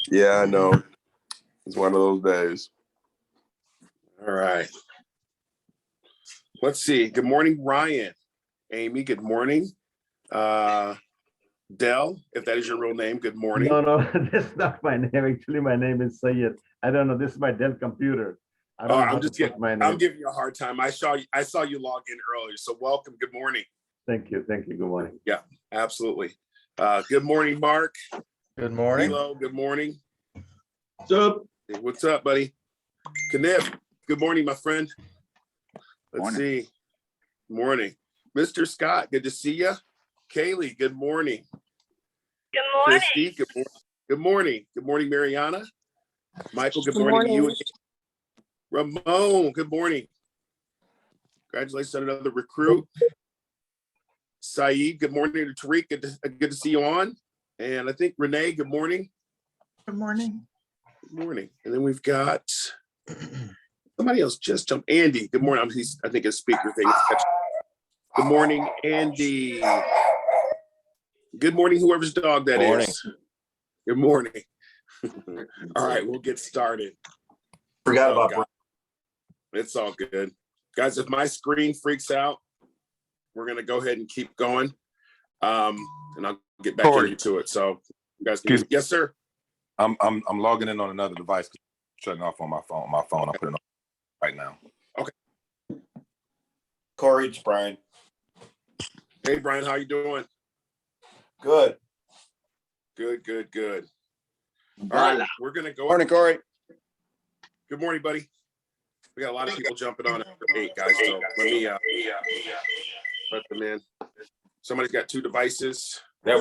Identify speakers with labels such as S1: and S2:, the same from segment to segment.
S1: Yeah, I know. It's one of those days. All right. Let's see. Good morning, Ryan. Amy, good morning. Dell, if that is your real name, good morning.
S2: No, that's not my name. Actually, my name is Sayed. I don't know. This is my Dell computer. I don't know
S1: I'm just kidding.
S2: my name.
S1: I'm giving you a hard time. I saw you log in earlier. So welcome. Good morning.
S2: Thank you. Good morning.
S1: Yeah, absolutely. Good morning, Mark.
S3: Good morning.
S1: Hello, good morning.
S3: What's up?
S1: Hey, what's up, buddy? Kniff, good morning, my friend. Let's see. Morning. Mr. Scott, good to see you. Kaylee, good morning.
S4: Good morning.
S1: Christy, good morning. Good morning. Good morning, Mariana. Michael, good morning to you. Ramon, good morning. Congratulations on another recruit. Saeed, good morning. To Tariq, good to see you on. And I think Renee, good morning.
S5: Good morning.
S1: Good morning. And then we've got somebody else just jumped. Andy, good morning. I think his speaker thing. Good morning, Andy. Good morning, whoever's dog that is. Good morning. All right, we'll get started.
S3: Forgot about Brian.
S1: It's all good. Guys, if my screen freaks out, we're going to go ahead and keep going. And I'll get back into it. So you guys can, yes, sir.
S6: I'm logging in on another device, shutting off on my phone. I'll put it on right now.
S1: Okay.
S3: Corey, it's Brian.
S1: Hey, Brian, how you doing?
S3: Good.
S1: Good. All right, we're going to go.
S3: Morning, Corey.
S1: Good morning, buddy. We got a lot of people jumping on after 8, guys. So let me let them in. Somebody's got 2 devices.
S6: That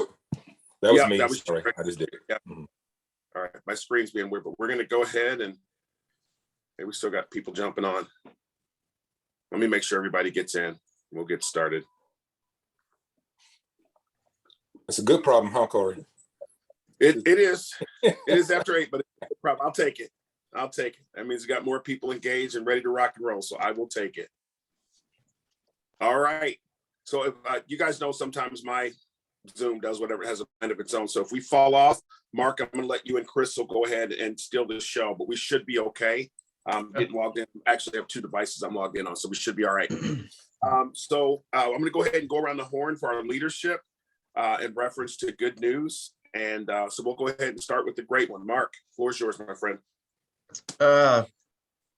S6: was me.
S1: That was
S6: Sorry, I just did it.
S1: Yeah.
S6: Mm-hmm.
S1: All right, my screen's being weird, but we're going to go ahead and we still got people jumping on. Let me make sure everybody gets in. We'll get started.
S6: It's a good problem, huh, Corey?
S1: It is. It is after 8, but it's a problem. I'll take it. That means we got more people engaged and ready to rock and roll, so I will take it. All right. So if you guys know, sometimes my Zoom does whatever, it has a mind of its own. So if we fall off, Mark, I'm going to let you and Crystal go ahead and steal this show, but we should be okay. Getting logged in. Actually, I have 2 devices I'm logged in on, so we should be all right. I'm going to go ahead and go around the horn for our leadership in reference to good news. And so we'll go ahead and start with the great one. Mark, floor is yours, my friend.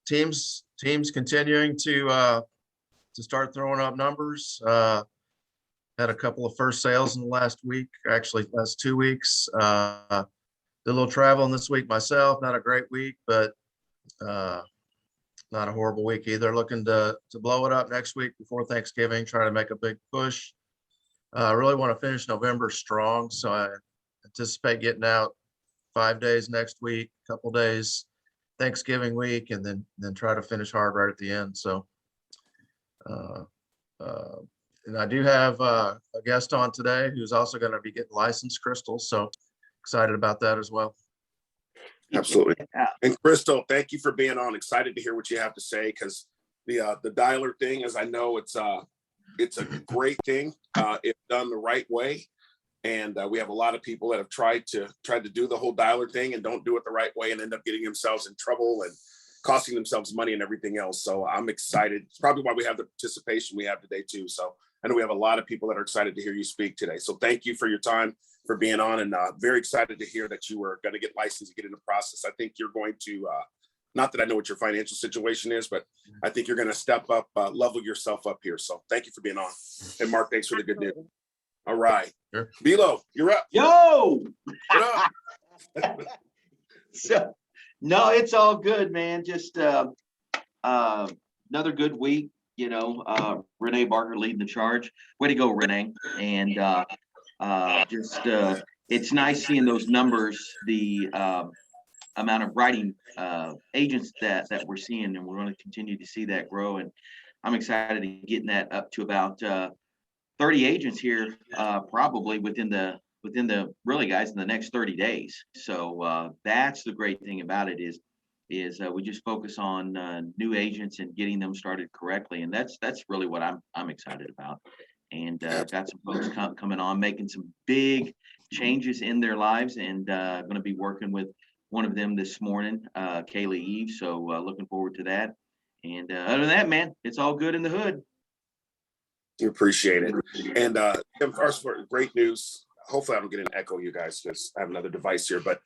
S3: Teams continuing to start throwing up numbers. Had a couple of first sales in the last week, actually last 2 weeks. Did a little traveling this week myself. Not a great week, but not a horrible week either. Looking to blow it up next week before Thanksgiving. Trying to make a big push. I really want to finish November strong, so I anticipate getting out 5 days next week, a couple days Thanksgiving week, and then try to finish hard right at the end. So, and I do have a guest on today who's also going to be getting licensed, Crystal. So excited about that as well.
S1: Absolutely. And Crystal, thank you for being on. Excited to hear what you have to say, because the dialer thing, as I know, it's a great thing if done the right way. And we have a lot of people that have tried to do the whole dialer thing and don't do it the right way and end up getting themselves in trouble and costing themselves money and everything else. So I'm excited. It's probably why we have the participation we have today too. So I know we have a lot of people that are excited to hear you speak today. So thank you for your time, for being on, and very excited to hear that you were going to get licensed and get in the process. I think you're going to, not that I know what your financial situation is, but I think you're going to step up, level yourself up here. So thank you for being on. And Mark, thanks for the good news. All right.
S3: Sure.
S1: Bilo, you're up.
S7: Yo!
S1: What up?
S7: So, no, it's all good, man. Just another good week. Renee Barker leading the charge. Way to go, Renee. And it's nice seeing those numbers, the amount of writing agents that we're seeing, and we're going to continue to see that grow. And I'm excited to getting that up to about 30 agents here, probably within the really, guys, in the next 30 days. So that's the great thing about it is we just focus on new agents and getting them started correctly, and that's really what I'm excited about. And got some folks coming on, making some big changes in their lives, and going to be working with one of them this morning, Kaylee Eve. So looking forward to that. And other than that, man, it's all good in the hood.
S1: We appreciate it. And Tim, first, for great news. Hopefully I don't get an echo, you guys, because I have another device here. But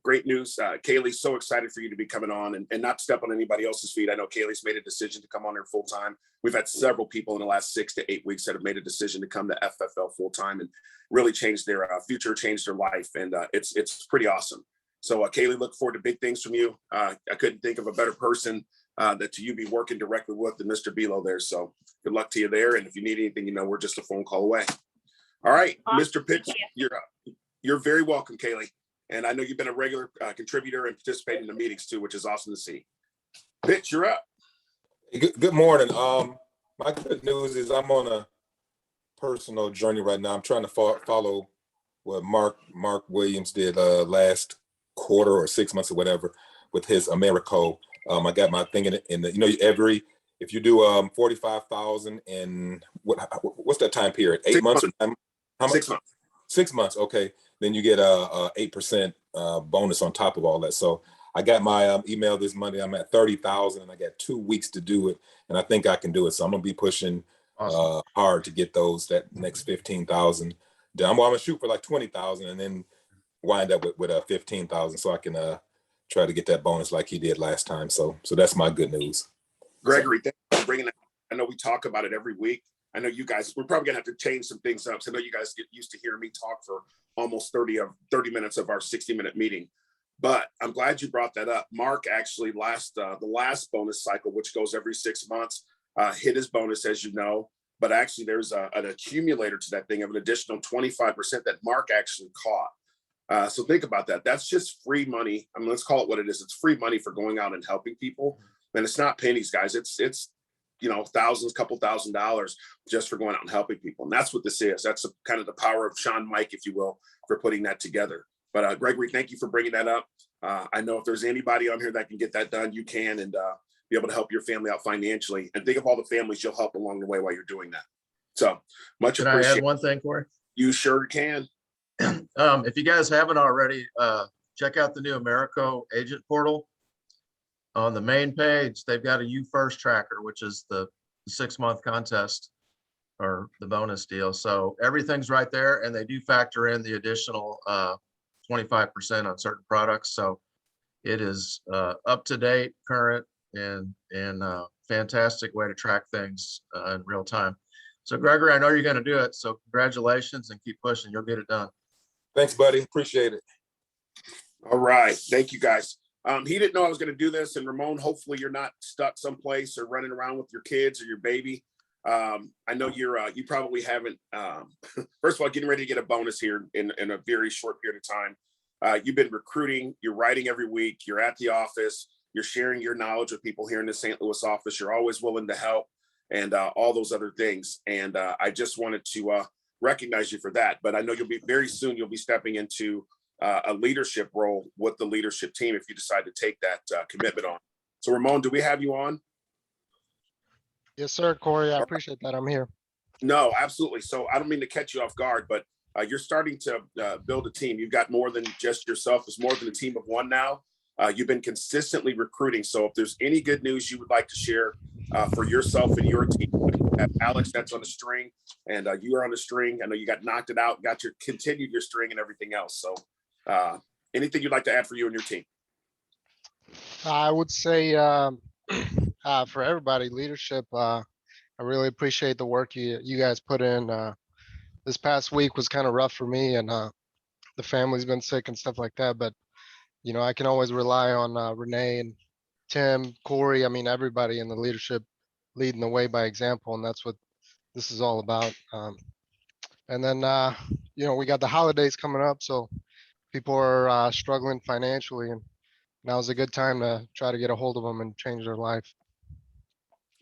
S1: great news. Kaylee's so excited for you to be coming on and not step on anybody else's feet. I know Kaylee's made a decision to come on here full time. We've had several people in the last 6 to 8 weeks that have made a decision to come to FFL full time and really change their future, change their life. And it's pretty awesome. So Kaylee, look forward to big things from you. I couldn't think of a better person that you be working directly with than Mr. Bilo there. So good luck to you there. And if you need anything, we're just a phone call away. All right, Mr. Pitts, you're very welcome, Kaylee. And I know you've been a regular contributor and participating in the meetings too, which is awesome to see. Pitts, you're up.
S6: Good morning. My good news is I'm on a personal journey right now. I'm trying to follow what Mark Williams did last quarter or 6 months or whatever with his Americo. I got my thing in the if you do 45,000 in what's that time period? 8 months or 9 months? How much?
S1: 6 months.
S6: 6 months. Okay. Then you get a 8% bonus on top of all that. So I got my email this Monday. I'm at 30,000 and I got 2 weeks to do it. And I think I can do it. So I'm going to be pushing hard to get that next 15,000 done. I'm going to shoot for like 20,000 and then wind up with 15,000 so I can try to get that bonus like he did last time. So that's my good news.
S1: Gregory, thanks for bringing that. I know we talk about it every week. I know you guys, we're probably gonna have to change some things up. So I know you guys get used to hearing me talk for almost 30 minutes of our 60-minute meeting. But I'm glad you brought that up. Mark actually the last bonus cycle, which goes every 6 months, hit his bonus, as you know. But actually there's an accumulator to that thing of an additional 25% that Mark actually caught. So think about that. That's just free money. I mean, let's call it what it is. It's free money for going out and helping people. And it's not pennies, guys. It's thousands, couple $1,000s just for going out and helping people. And that's what this is. That's kind of the power of Sean Mike, if you will, for putting that together. But Gregory, thank you for bringing that up. I know if there's anybody on here that can get that done, you can, and be able to help your family out financially. And think of all the families you'll help along the way while you're doing that. So much appreciated.
S3: Can I add one thing, Corey?
S1: You sure can.
S3: If you guys haven't already, check out the new Americo agent portal. On the main page, they've got a You First tracker, which is the 6-month contest or the bonus deal. So everything's right there, and they do factor in the additional 25% on certain products. So it is up to date, current, and fantastic way to track things in real time. So Gregory, I know you're going to do it. So congratulations and keep pushing. You'll get it done.
S6: Thanks, buddy. Appreciate it.
S1: All right. Thank you, guys. He didn't know I was going to do this. And Ramon, hopefully you're not stuck someplace or running around with your kids or your baby. I know you probably haven't, first of all, getting ready to get a bonus here in a very short period of time. You've been recruiting, you're writing every week, you're at the office, you're sharing your knowledge with people here in the St. Louis office. You're always willing to help and all those other things. And I just wanted to recognize you for that. But I know very soon you'll be stepping into a leadership role with the leadership team if you decide to take that commitment on. So Ramon, do we have you on?
S5: Yes, sir, Corey. I appreciate that. I'm here.
S1: No, absolutely. So I don't mean to catch you off guard, but you're starting to build a team. You've got more than just yourself. It's more than a team of one now. You've been consistently recruiting. So if there's any good news you would like to share for yourself and your team, Alex, that's on the string, and you are on the string. I know you got knocked it out, continued your string and everything else. So anything you'd like to add for you and your team?
S5: I would say for everybody, leadership, I really appreciate the work you guys put in. This past week was kind of rough for me, and the family's been sick and stuff like that. But, I can always rely on Renee and Tim, Corey, everybody in the leadership leading the way by example. And that's what this is all about. And then, we got the holidays coming up. So people are struggling financially, and now's a good time to try to get a hold of them and change their life.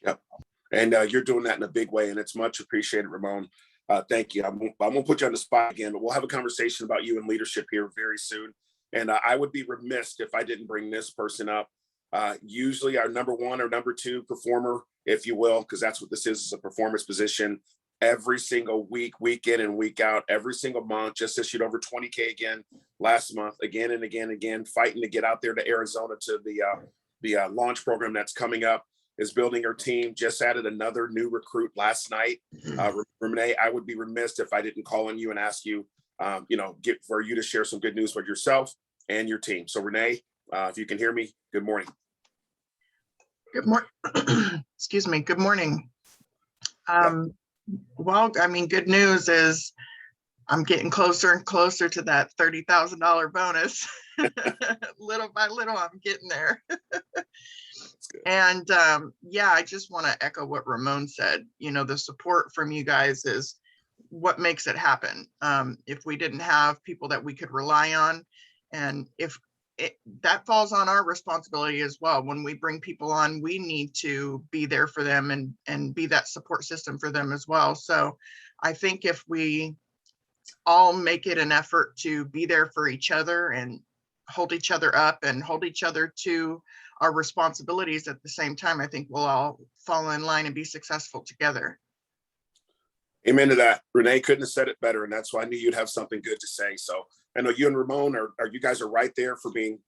S1: Yep. And you're doing that in a big way, and it's much appreciated, Ramon. Thank you. I'm going to put you on the spot again, but we'll have a conversation about you and leadership here very soon. And I would be remiss if I didn't bring this person up. Usually our number one or number two performer, if you will, because that's what this is a performance position. every single week, week in and week out, every single month. Just issued over 20K again last month, again and again, fighting to get out there to Arizona to the launch program that's coming up. Is building her team. Just added another new recruit last night. Renee, I would be remiss if I didn't call on you and ask you, for you to share some good news with yourself and your team. So Renee, if you can hear me, good morning.
S8: Good morning. Excuse me. Good morning. Well, I mean, good news is I'm getting closer and closer to that $30,000 bonus. Little by little, I'm getting there. And yeah, I just want to echo what Ramon said. The support from you guys is what makes it happen. If we didn't have people that we could rely on, and if that falls on our responsibility as well. When we bring people on, we need to be there for them and be that support system for them as well. So I think if we all make it an effort to be there for each other and hold each other up and hold each other to our responsibilities at the same time, I think we'll all fall in line and be successful together.
S1: Amen to that. Renee couldn't have said it better. And that's why I knew you'd have something good to say. So I know you and Ramon you guys are right there for being,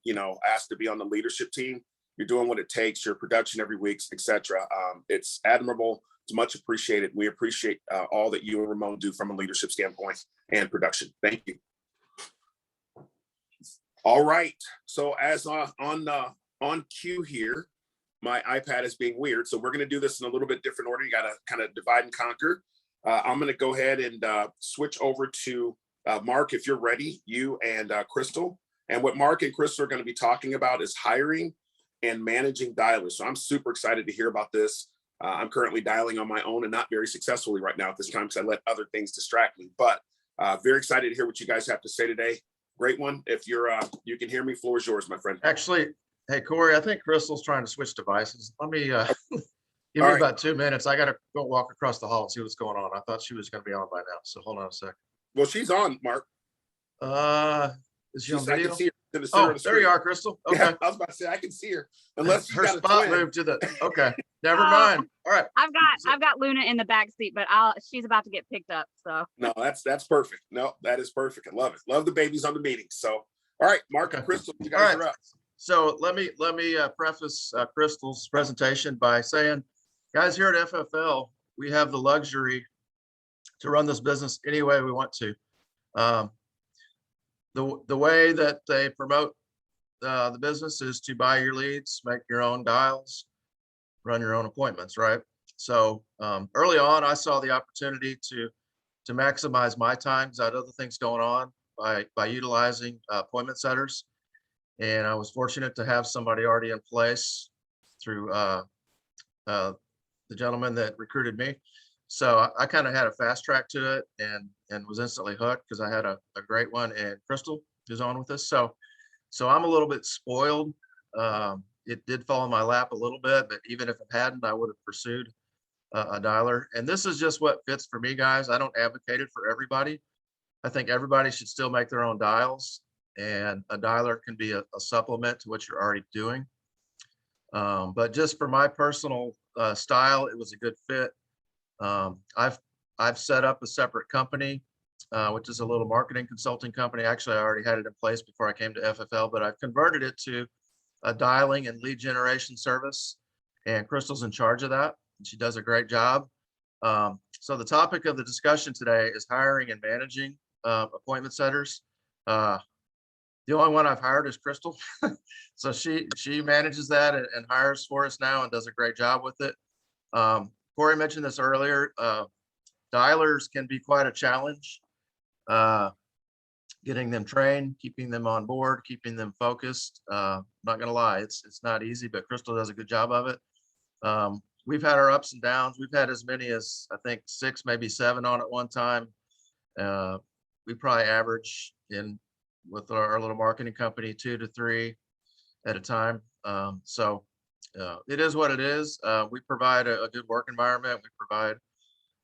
S1: asked to be on the leadership team. You're doing what it takes, your production every week, etc. It's admirable. It's much appreciated. We appreciate all that you and Ramon do from a leadership standpoint and production. Thank you. All right. So as on cue here, my iPad is being weird. So we're going to do this in a little bit different order. You got to kind of divide and conquer. I'm going to go ahead and switch over to Mark, if you're ready, you and Crystal. And what Mark and Crystal are going to be talking about is hiring and managing dialers. So I'm super excited to hear about this. I'm currently dialing on my own and not very successfully right now at this time because I let other things distract me. But very excited to hear what you guys have to say today. Great one. If you're you can hear me, floor is yours, my friend.
S3: Actually, hey, Corey, I think Crystal's trying to switch devices. Let me give me
S1: right.
S3: about 2 minutes. I got to go walk across the hall and see what's going on. I thought she was going to be on by now. So hold on a sec.
S1: Well, she's on, Mark.
S3: Is she on
S1: I
S3: video?
S1: can see her to the center
S3: Oh,
S1: of the
S3: there you
S1: screen.
S3: are, Crystal. Okay.
S1: Yeah, I was about to say I can see her. Unless she's
S3: her
S1: got a
S3: spot
S1: twin.
S3: moved to the okay. Never mind. All right.
S4: I've got Luna in the back seat, but she's about to get picked up. So
S1: No, that's perfect. No, that is perfect. I love it. Love the babies on the meeting. So all right, Mark and Crystal, you guys are up.
S3: So let me preface Crystal's presentation by saying, guys, here at FFL, we have the luxury to run this business any way we want to. The way that they promote the business is to buy your leads, make your own dials, run your own appointments, right? So early on, I saw the opportunity to maximize my time because I had other things going on by utilizing appointment setters. And I was fortunate to have somebody already in place through the gentleman that recruited me. So I kind of had a fast track to it and was instantly hooked because I had a great one, and Crystal is on with us. So I'm a little bit spoiled. It did fall in my lap a little bit, but even if it hadn't, I would have pursued a dialer. And this is just what fits for me, guys. I don't advocate it for everybody. I think everybody should still make their own dials, and a dialer can be a supplement to what you're already doing. But just for my personal style, it was a good fit. I've set up a separate company, which is a little marketing consulting company. Actually, I already had it in place before I came to FFL, but I've converted it to a dialing and lead generation service, and Crystal's in charge of that. And she does a great job. So the topic of the discussion today is hiring and managing appointment setters. The only one I've hired is Crystal. So she manages that and hires for us now and does a great job with it. Corey mentioned this earlier. Dialers can be quite a challenge. Getting them trained, keeping them on board, keeping them focused. Not gonna lie, it's not easy, but Crystal does a good job of it. We've had our ups and downs. We've had as many as I think 6, maybe 7 on at one time. We probably average with our little marketing company 2 to 3 at a time. It is what it is. We provide a good work environment. We provide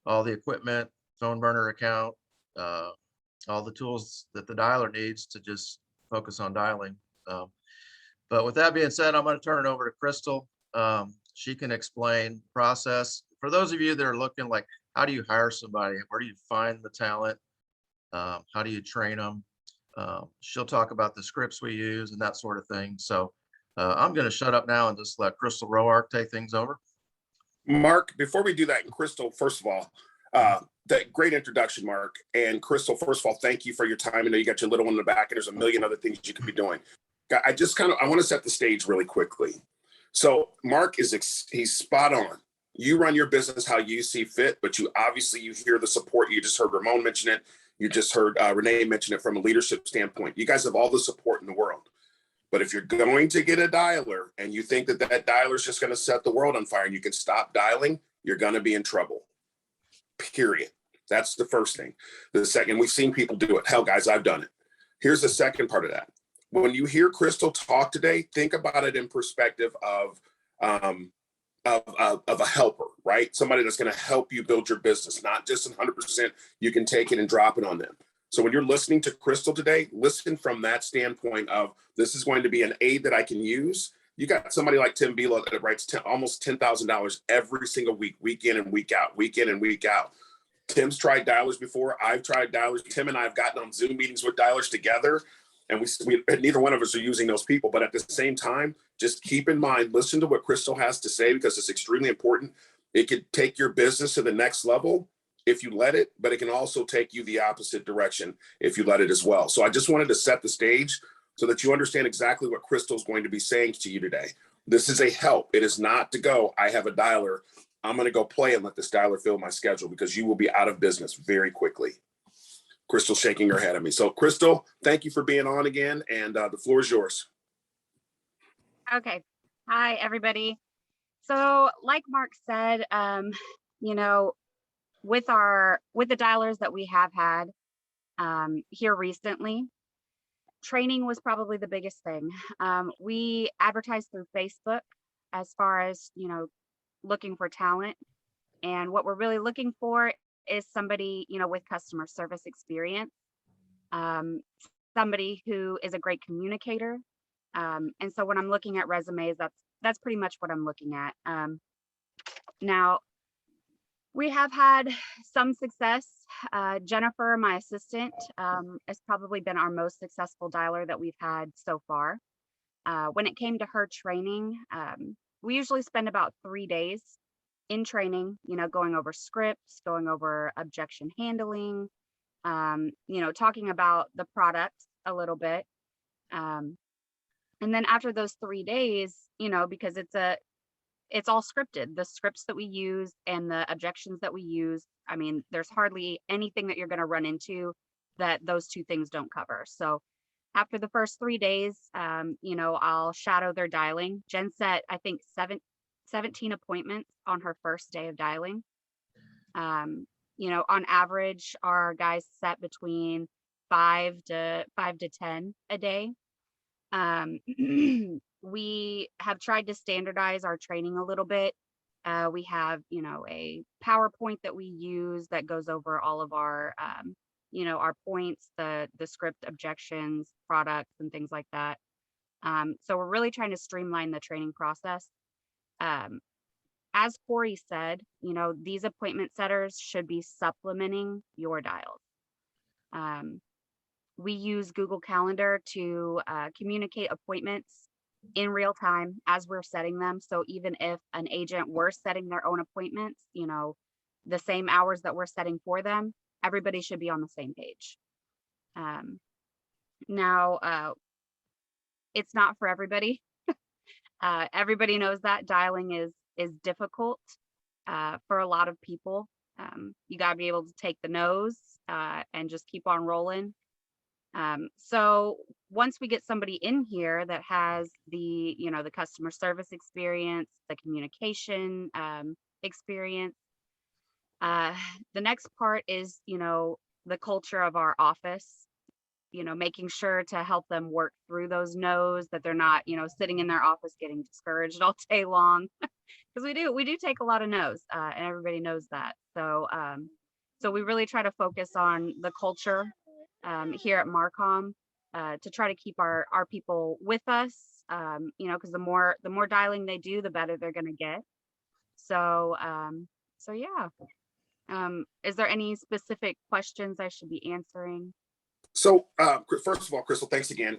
S3: all the equipment, phone burner account, all the tools that the dialer needs to just focus on dialing. But with that being said, I'm going to turn it over to Crystal. She can explain process. For those of you that are looking like, how do you hire somebody? Where do you find the talent? How do you train them? She'll talk about the scripts we use and that sort of thing. So I'm going to shut up now and just let Crystal Roark take things over.
S1: Mark, before we do that, and Crystal, first of all, that great introduction, Mark. And Crystal, first of all, thank you for your time. I know you got your little one in the back, and there's a million other things you could be doing. I want to set the stage really quickly. So Mark he's spot on. You run your business how you see fit, but you hear the support. You just heard Ramon mention it. You just heard Renee mention it from a leadership standpoint. You guys have all the support in the world. But if you're going to get a dialer and you think that dialer is just going to set the world on fire and you can stop dialing, you're going to be in trouble. Period. That's the first thing. The second, we've seen people do it. Hell, guys, I've done it. Here's the second part of that. When you hear Crystal talk today, think about it in perspective of a helper, right? Somebody that's going to help you build your business, not just 100% you can take it and drop it on them. So when you're listening to Crystal today, listen from that standpoint of this is going to be an aid that I can use. You got somebody like Tim Vila that writes almost $10,000 every single week, week in and week out, week in and week out. Tim's tried dialers before. I've tried dialers. Tim and I have gotten on Zoom meetings with dialers together, and we neither one of us are using those people. But at the same time, just keep in mind, listen to what Crystal has to say because it's extremely important. It could take your business to the next level if you let it, but it can also take you the opposite direction if you let it as well. So I just wanted to set the stage so that you understand exactly what Crystal's going to be saying to you today. This is a help. It is not to go, I have a dialer, I'm going to go play and let this dialer fill my schedule because you will be out of business very quickly. Crystal's shaking her head at me. So Crystal, thank you for being on again. And the floor is yours.
S4: Okay. Hi, everybody. So like Mark said, with the dialers that we have had here recently, training was probably the biggest thing. We advertised through Facebook as far as, looking for talent. And what we're really looking for is somebody, with customer service experience, somebody who is a great communicator. And so when I'm looking at resumes, that's pretty much what I'm looking at. Now, we have had some success. Jennifer, my assistant, has probably been our most successful dialer that we've had so far. When it came to her training, we usually spend about 3 days in training, going over scripts, going over objection handling, talking about the product a little bit. And then after those 3 days, because it's all scripted, the scripts that we use and the objections that we use. I mean, there's hardly anything that you're going to run into that those two things don't cover. So after the first 3 days, I'll shadow their dialing. Jen set, I think, 17 appointments on her first day of dialing. On average, our guys set between 5 to 10 a day. We have tried to standardize our training a little bit. We have, a PowerPoint that we use that goes over all of our, our points, the script objections, products, and things like that. So we're really trying to streamline the training process. As Corey said, these appointment setters should be supplementing your dials. We use Google Calendar to communicate appointments in real time as we're setting them. So even if an agent were setting their own appointments, the same hours that we're setting for them, everybody should be on the same page. Now, it's not for everybody. Everybody knows that dialing is difficult for a lot of people. You got to be able to take the no's and just keep on rolling. So once we get somebody in here that has the, the customer service experience, the communication experience, the next part is, the culture of our office, making sure to help them work through those no's, that they're not, sitting in their office getting discouraged all day long. Because we do take a lot of no's, and everybody knows that. So we really try to focus on the culture here at Marcom to try to keep our people with us, because the more dialing they do, the better they're going to get. So yeah, Is there any specific questions I should be answering?
S1: So first of all, Crystal, thanks again.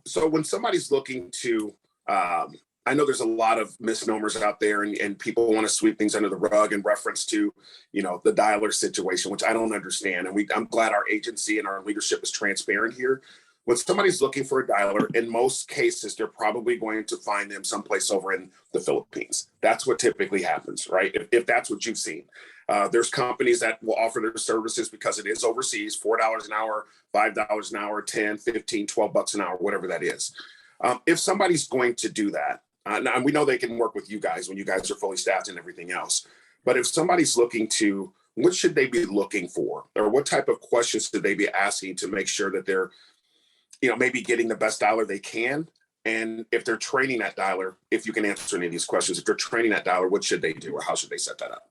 S1: So when somebody's looking to, I know there's a lot of misnomers out there, and people want to sweep things under the rug in reference to, the dialer situation, which I don't understand. And I'm glad our agency and our leadership is transparent here. When somebody's looking for a dialer, in most cases, they're probably going to find them someplace over in the Philippines. That's what typically happens, right? If that's what you've seen. There's companies that will offer their services because it is overseas, $4 an hour, $5 an hour, 10, 15, 12 bucks an hour, whatever that is. If somebody's going to do that, now we know they can work with you guys when you guys are fully staffed and everything else. But if somebody's looking to, what should they be looking for? Or what type of questions should they be asking to make sure that they're, maybe getting the best dialer they can? And if they're training that dialer, if you can answer any of these questions, if they're training that dialer, what should they do, or how should they set that up?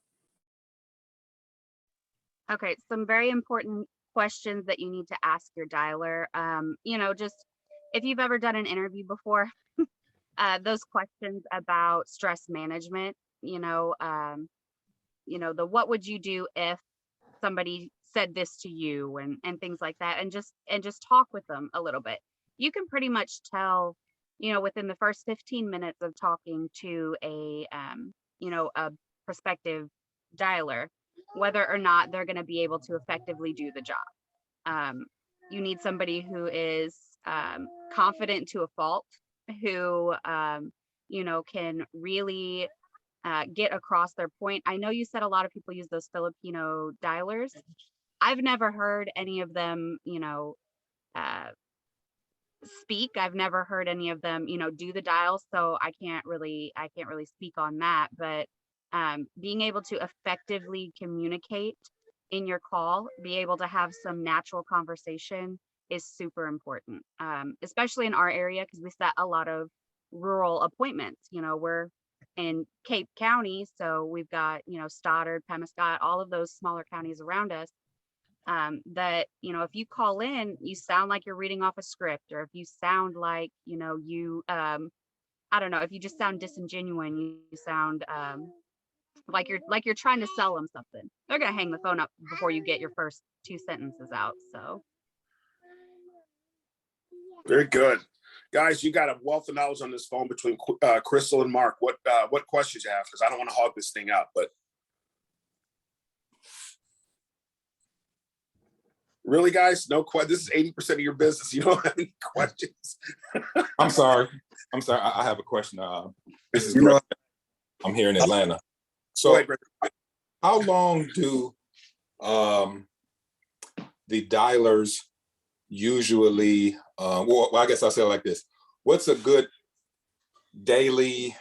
S4: Okay, some very important questions that you need to ask your dialer. Just if you've ever done an interview before, those questions about stress management, the what would you do if somebody said this to you, and things like that, and just talk with them a little bit. You can pretty much tell, within the first 15 minutes of talking to a prospective dialer, whether or not they're going to be able to effectively do the job. You need somebody who is confident to a fault, who can really get across their point. I know you said a lot of people use those Filipino dialers. I've never heard any of them, speak. I've never heard any of them, do the dials. So I can't really speak on that. But being able to effectively communicate in your call, be able to have some natural conversation is super important, especially in our area, because we set a lot of rural appointments. We're in Cape County, so we've got, Stoddard, Pemiscot, all of those smaller counties around us. That, if you call in, you sound like you're reading off a script, or if you sound like, I don't know, if you just sound disingenuous, you sound like you're trying to sell them something, they're gonna hang the phone up before you get your first 2 sentences out. So
S1: very good. Guys, you got a wealth of knowledge on this phone between Crystal and Mark. What questions you have? Because I don't want to hog this thing up, but really, guys, no question. This is 80% of your business. You don't have any questions.
S6: I'm sorry. I have a question. This is Greg. I'm here in Atlanta. So
S1: ahead,
S6: how long do the dialers usually, well, I guess I'll say it like this. What's a good daily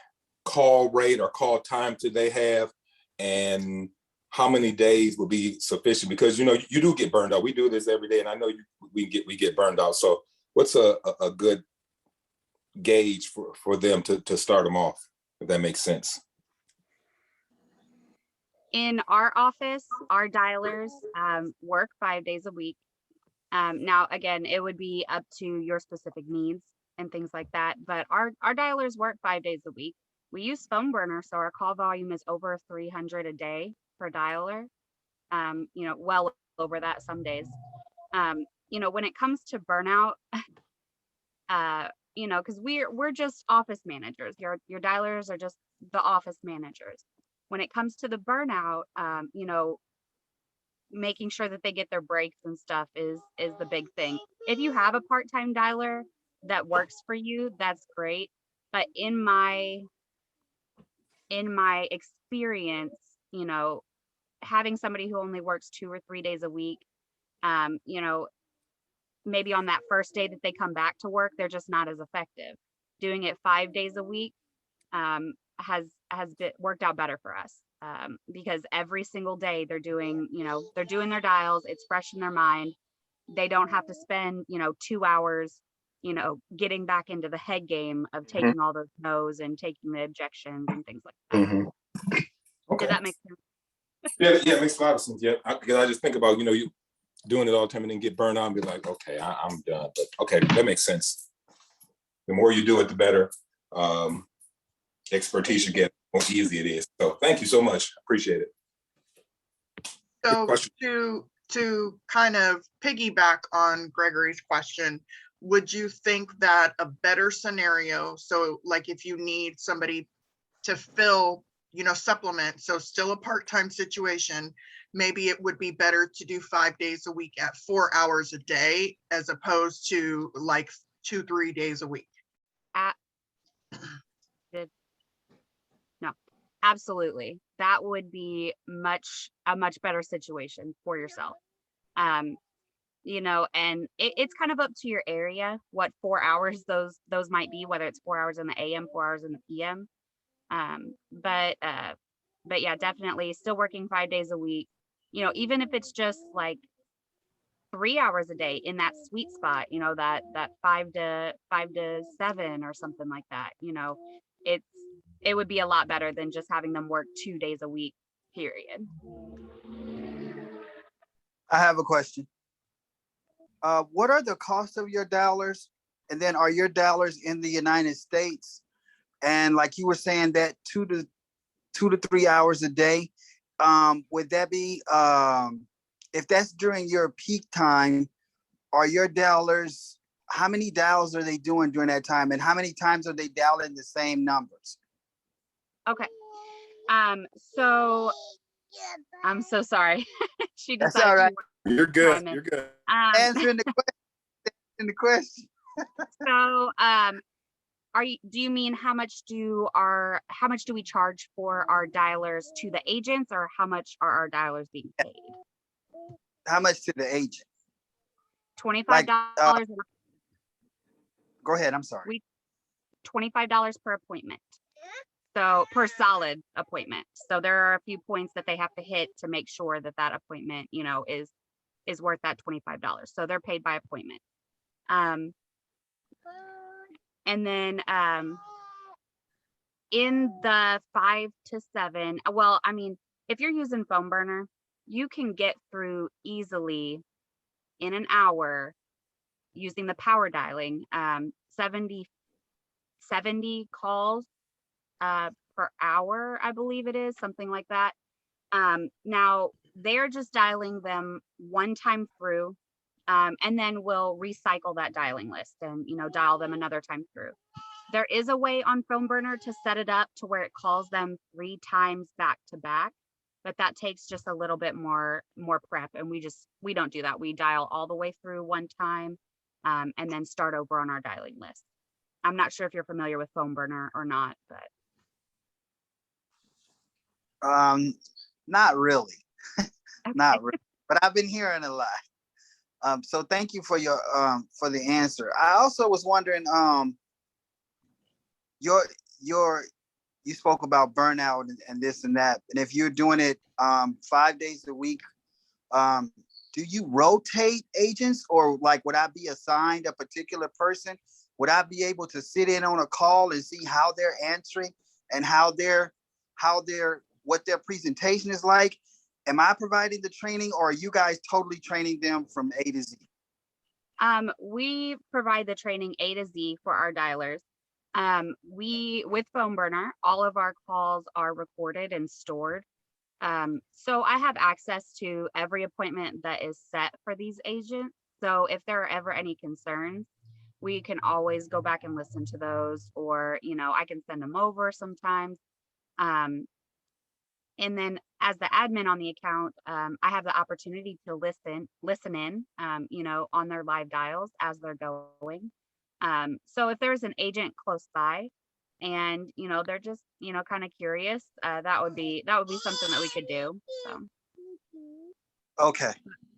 S6: call rate or call time do they have? And how many days would be sufficient? Because, you do get burned out. We do this every day, and I know we get burned out. So what's a good gauge for them to start them off, if that makes sense?
S4: in our office, our dialers work 5 days a week. Now, again, it would be up to your specific needs and things like that, but our dialers work 5 days a week. We use phone burner, so our call volume is over 300 a day per dialer. Well over that some days. When it comes to burnout, because we're just office managers. Your dialers are just the office managers. When it comes to the burnout, making sure that they get their breaks and stuff is the big thing. If you have a part-time dialer that works for you, that's great. But in my experience, having somebody who only works 2 or 3 days a week, maybe on that first day that they come back to work, they're just not as effective. Doing it 5 days a week has been worked out better for us, because every single day they're doing their dials. It's fresh in their mind. They don't have to spend 2 hours getting back into the head game of taking all those no's and taking the objections and things like that.
S6: Okay.
S4: Does that make sense?
S6: Yeah, it makes a lot of sense. Yeah, because I just think about you doing it all the time and then get burned out and be like, okay, I'm done. But okay, that makes sense. The more you do it, the better expertise you get, the more easy it is. So thank you so much. Appreciate it.
S8: So
S1: question.
S8: to kind of piggyback on Gregory's question, would you think that a better scenario, so like if you need somebody to fill, supplement, so still a part-time situation, maybe it would be better to do 5 days a week at 4 hours a day as opposed to like 2-3 days a week?
S4: No, absolutely. That would be a much better situation for yourself. And it's kind of up to your area, what 4 hours those might be, whether it's 4 hours in the AM, 4 hours in the PM. But yeah, definitely still working 5 days a week, even if it's just like 3 hours a day in that sweet spot, that 5 to 7 or something like that, it would be a lot better than just having them work 2 days a week, period.
S9: I have a question. What are the costs of your dollars? And then are your dollars in the United States? And like you were saying that 2 to 3 hours a day, would that be, if that's during your peak time, are your dollars, how many dials are they doing during that time? And how many times are they dialing the same numbers?
S4: Okay. So I'm so sorry. She
S9: That's
S4: decided
S9: all right.
S1: You're good.
S4: chime in.
S1: You're good.
S9: Answering the question.
S4: So do you mean how much do we charge for our dialers to the agents, or how much are our dialers being paid?
S9: How much to the agent?
S4: $25.
S9: Go ahead. I'm sorry.
S4: $25 per appointment. So per solid appointment. So there are a few points that they have to hit to make sure that that appointment, is worth that $25. So they're paid by appointment. And then in the 5 to 7, well, I mean, if you're using phone burner, you can get through easily in an hour using the power dialing, 70 calls per hour, I believe it is, something like that. Now they're just dialing them one time through, and then we'll recycle that dialing list and dial them another time through. There is a way on phone burner to set it up to where it calls them 3 times back to back, but that takes just a little bit more prep, and we don't do that. We dial all the way through one time, and then start over on our dialing list. I'm not sure if you're familiar with phone burner or not, but
S9: Not really.
S4: okay.
S9: Not really. But I've been hearing a lot. So thank you for your for the answer. I also was wondering, you spoke about burnout and this and that, and if you're doing it 5 days a week, do you rotate agents, or like would I be assigned a particular person? Would I be able to sit in on a call and see how they're answering and what their presentation is like? Am I providing the training, or are you guys totally training them from A to Z?
S4: We provide the training A to Z for our dialers. With phone burner, all of our calls are recorded and stored. So I have access to every appointment that is set for these agents. So if there are ever any concerns, we can always go back and listen to those, or, I can send them over sometimes. And then as the admin on the account, I have the opportunity to listen in, on their live dials as they're going. So if there's an agent close by and, they're just, kind of curious, that would be something that we could do. So.
S9: Okay.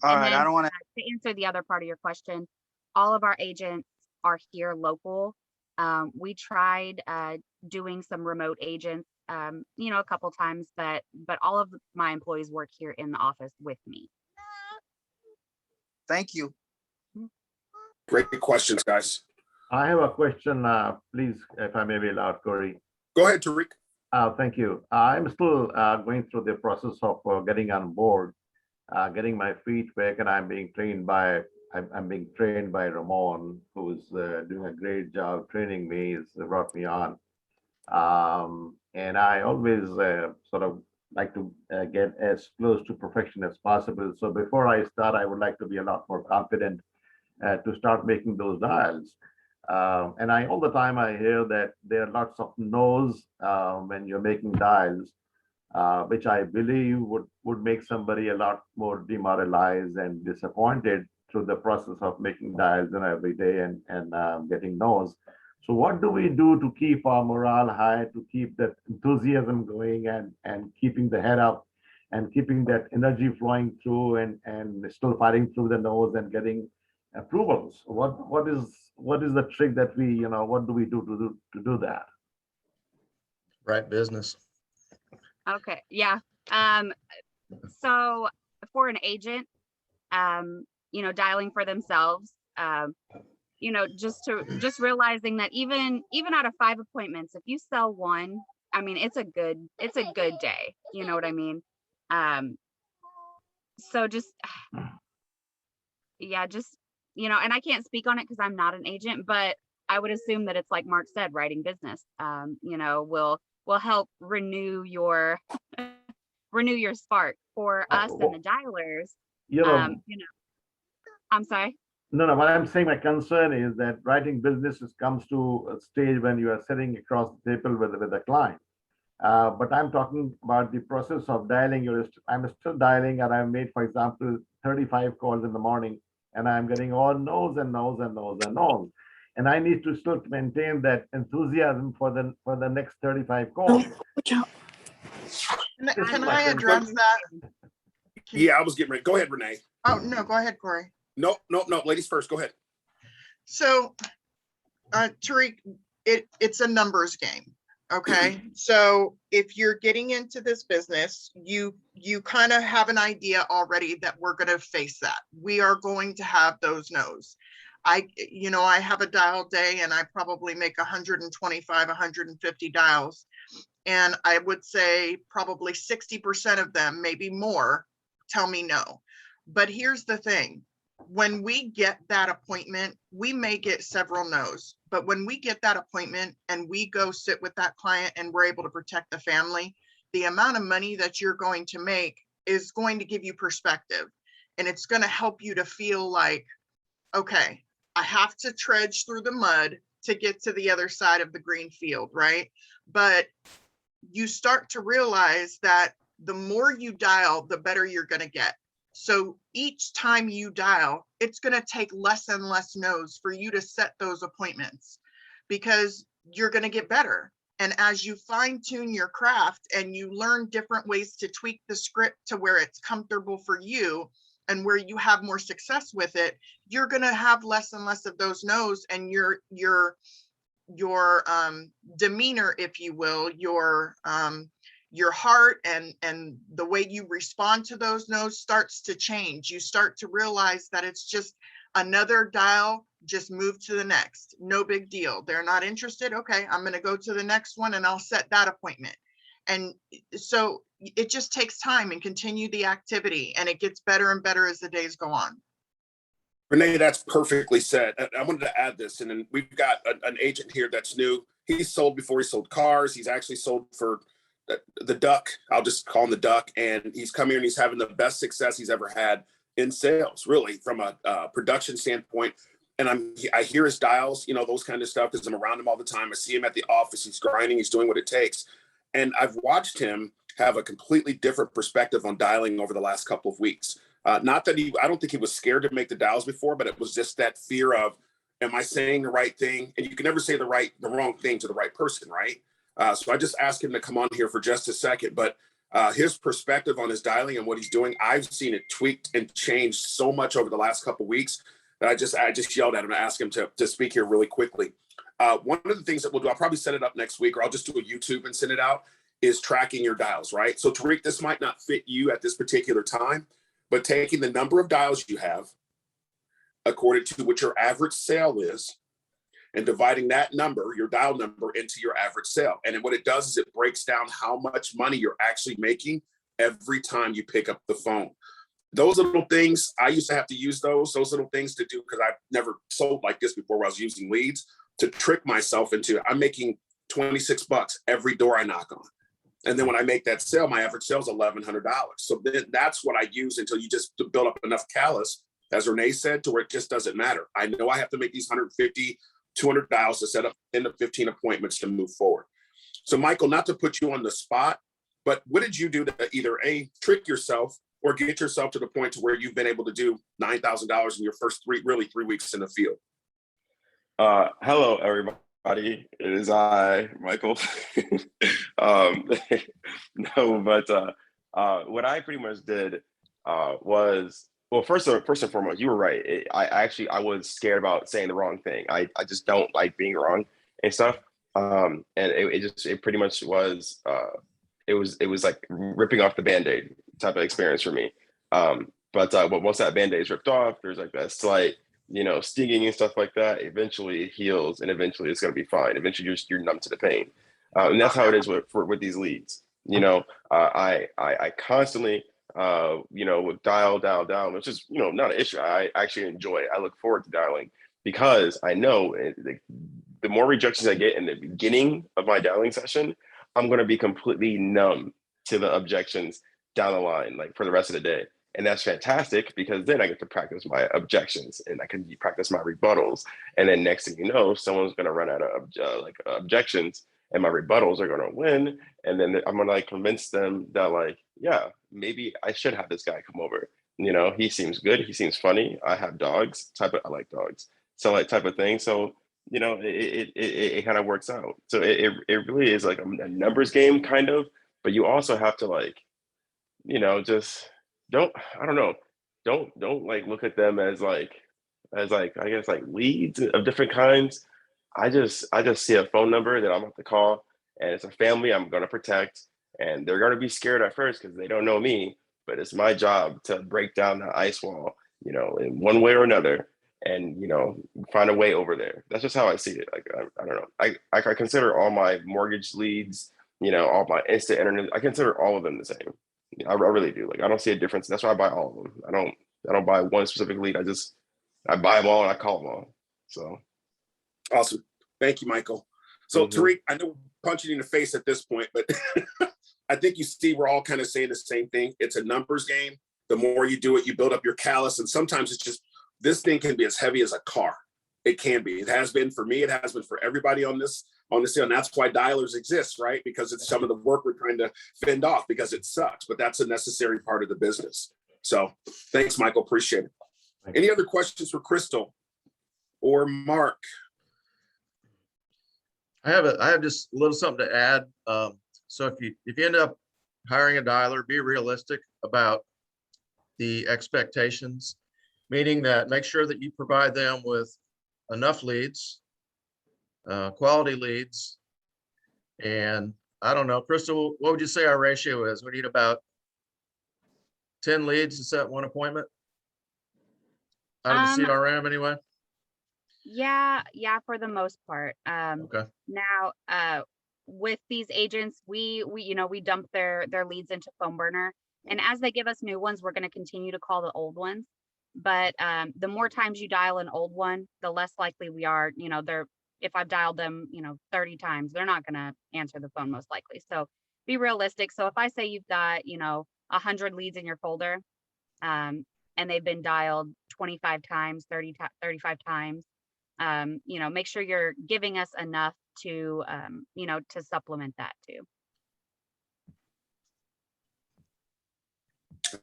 S9: All right. I don't want
S4: to answer the other part of your question. All of our agents are here local. We tried doing some remote agents, a couple times, but all of my employees work here in the office with me.
S9: Thank you.
S1: Great questions, guys.
S2: I have a question, please, if I may be allowed, Corey.
S1: Go ahead, Tariq.
S2: Thank you. I'm still going through the process of getting on board, getting my feet wet, and I'm being trained by Ramon, who's doing a great job training me. He's brought me on. And I always sort of like to get as close to perfection as possible. So before I start, I would like to be a lot more confident to start making those dials. And all the time I hear that there are lots of no's when you're making dials, which I believe would make somebody a lot more demoralized and disappointed through the process of making dials every day and getting no's. So what do we do to keep our morale high, to keep that enthusiasm going and keeping the head up and keeping that energy flowing through and still fighting through the no's and getting approvals? What is the trick that what do we do to do that?
S3: Right business.
S4: Okay, yeah. So for an agent, dialing for themselves, just realizing that even out of 5 appointments, if you sell one, I mean, it's a good day. You know what I mean? So just, yeah, just, and I can't speak on it because I'm not an agent, but I would assume that it's like Mark said, writing business, will help renew your spark for us and the dialers. I'm sorry.
S2: No, what I'm saying, my concern is that writing businesses comes to a stage when you are sitting across the table with a client. But I'm talking about the process of dialing. I'm still dialing, and I've made, for example, 35 calls in the morning, and I'm getting all no's and no's and no's and no's. And I need to still maintain that enthusiasm for the next 35 calls.
S8: Can I address that?
S1: Yeah, I was getting ready. Go ahead, Renee.
S8: Oh, no, go ahead, Corey.
S1: No, ladies first. Go ahead.
S8: So, Tariq, it's a numbers game. Okay. So if you're getting into this business, you kind of have an idea already that we're going to face that. We are going to have those no's. I have a dial day and I probably make 125, 150 dials. And I would say probably 60% of them, maybe more, tell me no. But here's the thing. When we get that appointment, we may get several no's, but when we get that appointment and we go sit with that client and we're able to protect the family, the amount of money that you're going to make is going to give you perspective. And it's going to help you to feel like, okay, I have to trudge through the mud to get to the other side of the green field, right? But you start to realize that the more you dial, the better you're going to get. So each time you dial, it's going to take less and less no's for you to set those appointments because you're going to get better. And as you fine tune your craft and you learn different ways to tweak the script to where it's comfortable for you and where you have more success with it, you're going to have less and less of those no's, and your demeanor, if you will, your heart and the way you respond to those no's starts to change. You start to realize that it's just another dial, just move to the next. No big deal. They're not interested. Okay, I'm going to go to the next one and I'll set that appointment. And so it just takes time and continue the activity, and it gets better and better as the days go on.
S1: Renee, that's perfectly said. I wanted to add this, and then we've got an agent here that's new. He's sold before he sold cars. He's actually sold for the Duck. I'll just call him the Duck. And he's come here and he's having the best success he's ever had in sales, really, from a production standpoint. And I hear his dials, those kind of stuff, because I'm around him all the time. I see him at the office. He's grinding. He's doing what it takes. And I've watched him have a completely different perspective on dialing over the last couple of weeks. Not that I don't think he was scared to make the dials before, but it was just that fear of, am I saying the right thing? And you can never say the wrong thing to the right person, right? So I just asked him to come on here for just a second, but his perspective on his dialing and what he's doing, I've seen it tweaked and changed so much over the last couple of weeks that I just yelled at him to ask him to speak here really quickly. One of the things that we'll do, I'll probably set it up next week, or I'll just do a YouTube and send it out, is tracking your dials, right? So Tariq, this might not fit you at this particular time, but taking the number of dials you have according to what your average sale is, and dividing that number, your dial number, into your average sale. And then what it does is it breaks down how much money you're actually making every time you pick up the phone. Those little things, I used to have to use those little things to do, because I've never sold like this before, where I was using leads to trick myself into, I'm making $26 every door I knock on. And then when I make that sale, my average sale is $1,100. So then that's what I use until you just build up enough callus, as Renee said, to where it just doesn't matter. I know I have to make these 150, 200 dials to set up 10 to 15 appointments to move forward. So Michael, not to put you on the spot, but what did you do to either A, trick yourself or get yourself to the point to where you've been able to do $9,000 in your first 3 weeks in the field?
S10: Hello, everybody. It is I, Michael. No, but what I pretty much did was, well, first and foremost, you were right. I was scared about saying the wrong thing. I just don't like being wrong and stuff. And it pretty much was, it was like ripping off the Band-Aid type of experience for me. But once that Band-Aid is ripped off, there's like that slight, stinging and stuff like that. Eventually it heals, and eventually it's going to be fine. Eventually you're numb to the pain. And that's how it is with these leads. I constantly, would dial, which is, not an issue. I actually enjoy it. I look forward to dialing because I know the more rejections I get in the beginning of my dialing session, I'm going to be completely numb to the objections down the line, like for the rest of the day. And that's fantastic because then I get to practice my objections and I can practice my rebuttals. And then next thing you know, someone's going to run out of objections and my rebuttals are going to win. And then I'm going to convince them that yeah, maybe I should have this guy come over. He seems good. He seems funny. I have dogs. I like dogs. So type of thing. So, it kind of works out. So it really is like a numbers game kind of, but you also have to just don't look at them as I guess leads of different kinds. I just see a phone number that I'm about to call, and it's a family I'm going to protect, and they're going to be scared at first because they don't know me, but it's my job to break down the ice wall, in one way or another, and find a way over there. That's just how I see it. I don't know. I consider all my mortgage leads, all my instant internet, I consider all of them the same. I really do. I don't see a difference. That's why I buy all of them. I don't buy one specific lead. I buy them all and I call them all. So
S1: awesome. Thank you, Michael. So Tariq, I know punching you in the face at this point, but I think you see we're all kind of saying the same thing. It's a numbers game. The more you do it, you build up your callus, and sometimes it's just, this thing can be as heavy as a car. It can be. It has been for me. It has been for everybody on this deal. And that's why dialers exist, right? Because it's some of the work we're trying to fend off because it sucks, but that's a necessary part of the business. So thanks, Michael. Appreciate it. Any other questions for Crystal or Mark?
S3: I have just a little something to add. So if you end up hiring a dialer, be realistic about the expectations, meaning that make sure that you provide them with enough leads, quality leads. And I don't know, Crystal, what would you say our ratio is? We need about 10 leads to set one appointment out of the CRM anyway?
S4: Yeah, for the most part.
S3: Okay.
S4: Now, with these agents, we dump their leads into phone burner, and as they give us new ones, we're going to continue to call the old ones. But the more times you dial an old one, the less likely we are, if I've dialed them, 30 times, they're not going to answer the phone most likely. So be realistic. So if I say you've got, 100 leads in your folder, and they've been dialed 25 times, 35 times, make sure you're giving us enough to, to supplement that too.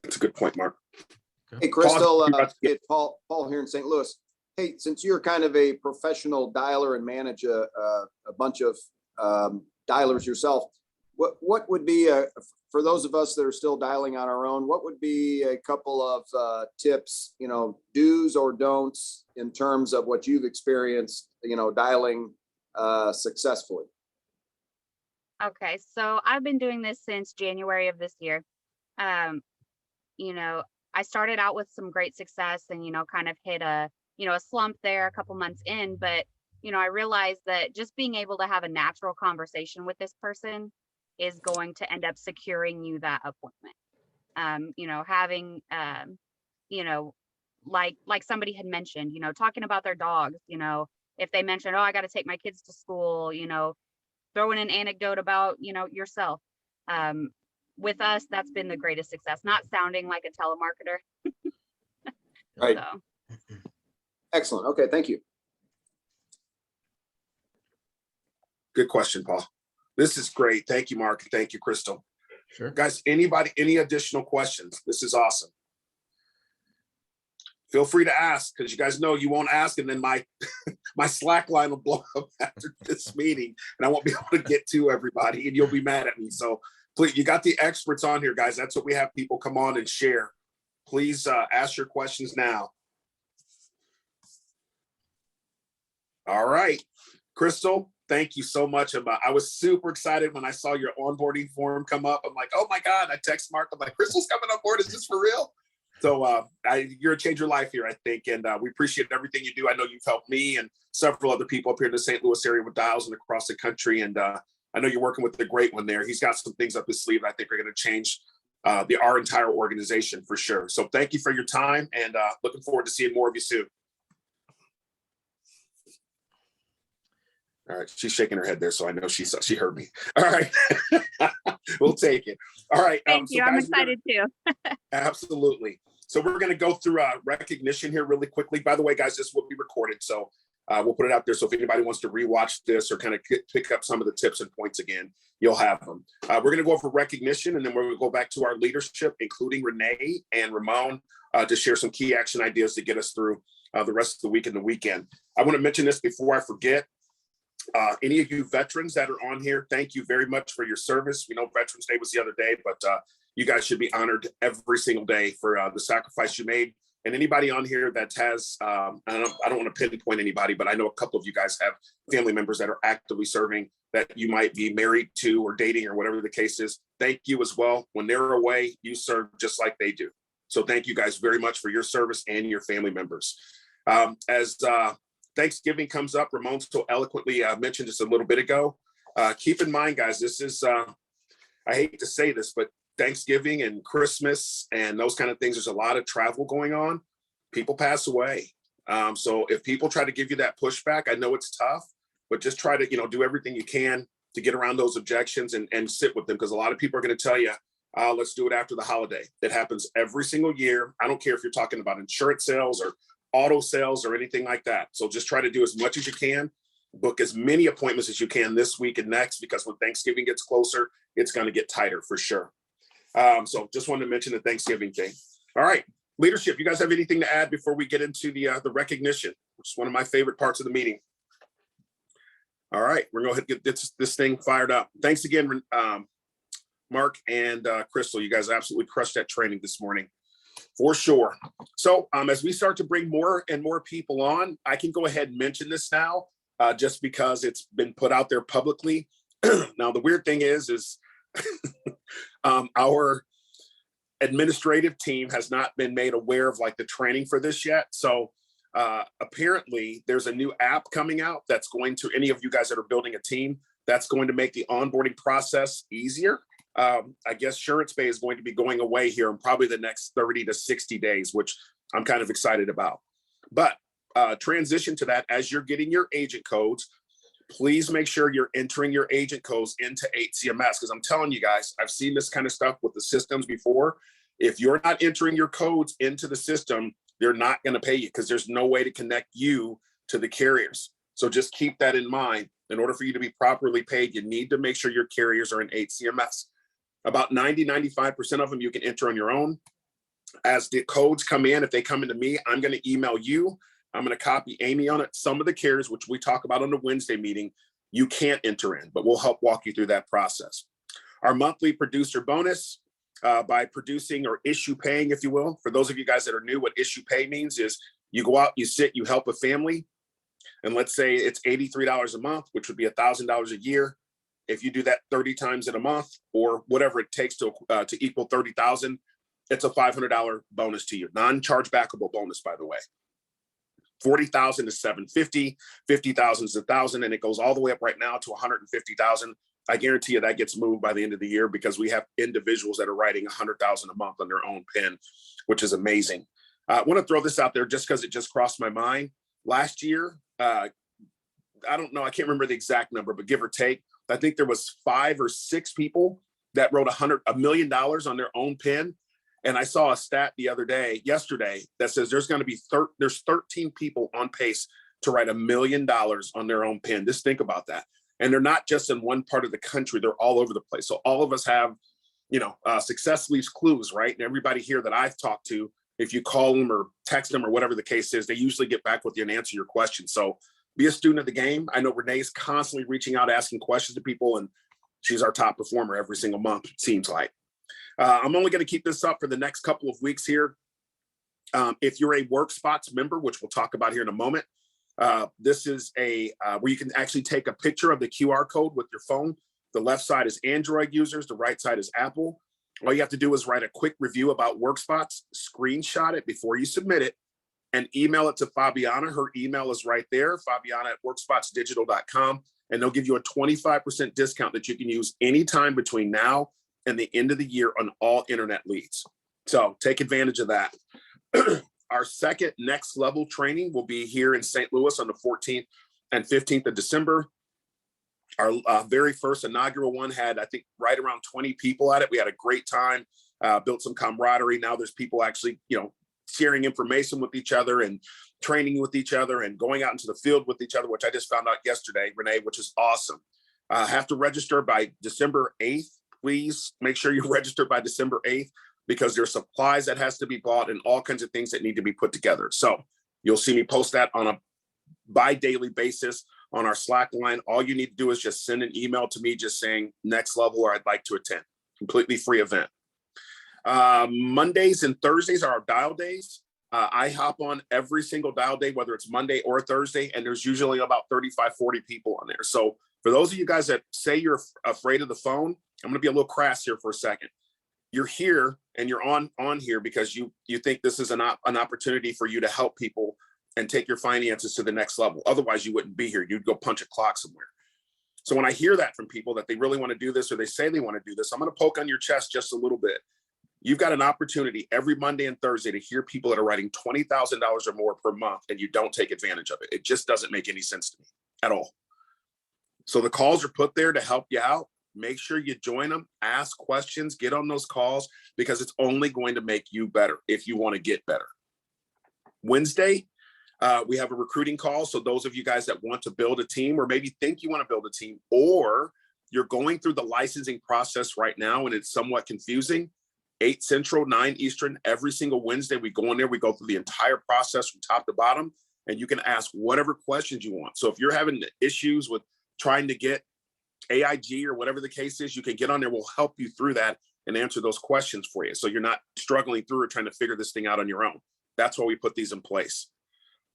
S1: That's a good point, Mark.
S11: Hey, Crystal, it's Paul here in St. Louis. Hey, since you're kind of a professional dialer and manage a bunch of dialers yourself, what would be, for those of us that are still dialing on our own, what would be a couple of tips, do's or don'ts in terms of what you've experienced, dialing successfully?
S4: Okay, so I've been doing this since January of this year. I started out with some great success and, kind of hit a slump there a couple months in, but, I realized that just being able to have a natural conversation with this person is going to end up securing you that appointment. Having, like somebody had mentioned, talking about their dogs, if they mentioned, oh, I got to take my kids to school, throw in an anecdote about, yourself. With us, that's been the greatest success, not sounding like a telemarketer.
S11: Right.
S4: So,
S11: Excellent. Okay, thank you.
S1: Good question, Paul. This is great. Thank you, Mark. Thank you, Crystal.
S3: Sure.
S1: Guys, anybody, any additional questions? This is awesome. Feel free to ask, because you guys know you won't ask, and then my my Slack line will blow up after this meeting, and I won't be able to get to everybody, and you'll be mad at me. So please, you got the experts on here, guys. That's what we have people come on and share. Please ask your questions now. All right, Crystal, thank you so much. I was super excited when I saw your onboarding form come up. I'm like, oh my God, I text Mark. I'm like, Crystal's coming on board. Is this for real? So you're a change your life here, I think. And we appreciate everything you do. I know you've helped me and several other people up here in the St. Louis area with dials and across the country. And I know you're working with the great one there. He's got some things up his sleeve I think are going to change our entire organization for sure. So thank you for your time, and looking forward to seeing more of you soon. All right, she's shaking her head there, so I know she heard me. All right, we'll take it. All right.
S4: Thank you. I'm excited too.
S1: Absolutely. So we're going to go through recognition here really quickly. By the way, guys, this will be recorded, so we'll put it out there. So if anybody wants to rewatch this or kind of pick up some of the tips and points again, you'll have them. We're going to go over recognition, and then we're going to go back to our leadership, including Renee and Ramon, to share some key action ideas to get us through the rest of the week and the weekend. I want to mention this before I forget. Any of you veterans that are on here, thank you very much for your service. We know Veterans Day was the other day, but you guys should be honored every single day for the sacrifice you made. And anybody on here that has, I don't want to pinpoint anybody, but I know a couple of you guys have family members that are actively serving that you might be married to or dating or whatever the case is. Thank you as well. When they're away, you serve just like they do. So thank you guys very much for your service and your family members. As Thanksgiving comes up, Ramon so eloquently mentioned this a little bit ago. Keep in mind, guys, this is, I hate to say this, but Thanksgiving and Christmas and those kind of things, there's a lot of travel going on. People pass away. So if people try to give you that pushback, I know it's tough, but just try to, do everything you can to get around those objections and sit with them. Because a lot of people are going to tell you, let's do it after the holiday. It happens every single year. I don't care if you're talking about insurance sales or auto sales or anything like that. So just try to do as much as you can, book as many appointments as you can this week and next, because when Thanksgiving gets closer, it's going to get tighter for sure. So just wanted to mention the Thanksgiving thing. All right, leadership, you guys have anything to add before we get into the recognition, which is one of my favorite parts of the meeting? All right, we're going to go ahead and get this thing fired up. Thanks again, Mark and Crystal. You guys absolutely crushed that training this morning. For sure. So as we start to bring more and more people on, I can go ahead and mention this now, just because it's been put out there publicly. Now, the weird thing is our administrative team has not been made aware of like the training for this yet. So apparently there's a new app coming out that's going to, any of you guys that are building a team, that's going to make the onboarding process easier. I guess Surance Bay is going to be going away here in probably the next 30 to 60 days, which I'm kind of excited about. But transition to that, as you're getting your agent codes, please make sure you're entering your agent codes into 8CMS, because I'm telling you guys, I've seen this kind of stuff with the systems before. If you're not entering your codes into the system, they're not going to pay you, because there's no way to connect you to the carriers. So just keep that in mind. In order for you to be properly paid, you need to make sure your carriers are in 8CMS. About 90-95% of them you can enter on your own. As the codes come in, if they come into me, I'm going to email you. I'm going to copy Amy on it. Some of the carriers, which we talk about on the Wednesday meeting, you can't enter in, but we'll help walk you through that process. Our monthly producer bonus, by producing or issue paying, if you will. For those of you guys that are new, what issue pay means is you go out, you sit, you help a family, and let's say it's $83 a month, which would be $1,000 a year. If you do that 30 times in a month or whatever it takes to equal 30,000, it's a $500 bonus to you. Non-chargebackable bonus, by the way. 40,000 is 750, 50,000 is 1,000, and it goes all the way up right now to 150,000. I guarantee you that gets moved by the end of the year, because we have individuals that are writing 100,000 a month on their own pen, which is amazing. I want to throw this out there just because it just crossed my mind. Last year, I don't know, I can't remember the exact number, but give or take, I think there was 5 or 6 people that wrote $1 million on their own pen. And I saw a stat yesterday, that says there's going to be there's 13 people on pace to write $1 million on their own pen. Just think about that. And they're not just in one part of the country, they're all over the place. So all of us have, success leaves clues, right? And everybody here that I've talked to, if you call them or text them or whatever the case is, they usually get back with you and answer your question. So be a student of the game. I know Renee's constantly reaching out, asking questions to people, and she's our top performer every single month, it seems like. I'm only going to keep this up for the next couple of weeks here. If you're a WorkSpots member, which we'll talk about here in a moment, this is where you can actually take a picture of the QR code with your phone. The left side is Android users, the right side is Apple. All you have to do is write a quick review about WorkSpots, screenshot it before you submit it, and email it to Fabiana. Her email is right there, fabiana@workspotsdigital.com, and they'll give you a 25% discount that you can use anytime between now and the end of the year on all internet leads. So take advantage of that. Our second next level training will be here in St. Louis on the 14th and 15th of December. Our very first inaugural one had, I think, right around 20 people at it. We had a great time, built some camaraderie. Now there's people actually, sharing information with each other and training with each other and going out into the field with each other, which I just found out yesterday, Renee, which is awesome. Have to register by December 8th. Please make sure you're registered by December 8th, because there's supplies that has to be bought and all kinds of things that need to be put together. So you'll see me post that on a bi-daily basis on our Slack line. All you need to do is just send an email to me just saying next level or I'd like to attend. Completely free event. Mondays and Thursdays are our dial days. I hop on every single dial day, whether it's Monday or Thursday, and there's usually about 35, 40 people on there. So for those of you guys that say you're afraid of the phone, I'm going to be a little crass here for a second. You're here and you're on here because you think this is an opportunity for you to help people and take your finances to the next level. Otherwise, you wouldn't be here. You'd go punch a clock somewhere. So when I hear that from people that they really want to do this or they say they want to do this, I'm going to poke on your chest just a little bit. You've got an opportunity every Monday and Thursday to hear people that are writing $20,000 or more per month, and you don't take advantage of it. It just doesn't make any sense to me at all. So the calls are put there to help you out. Make sure you join them, ask questions, get on those calls, because it's only going to make you better if you want to get better. Wednesday, we have a recruiting call. So those of you guys that want to build a team or maybe think you want to build a team, or you're going through the licensing process right now and it's somewhat confusing, 8 Central, 9 Eastern, every single Wednesday, we go in there, we go through the entire process from top to bottom, and you can ask whatever questions you want. So if you're having issues with trying to get AIG or whatever the case is, you can get on there. We'll help you through that and answer those questions for you. So you're not struggling through or trying to figure this thing out on your own. That's why we put these in place.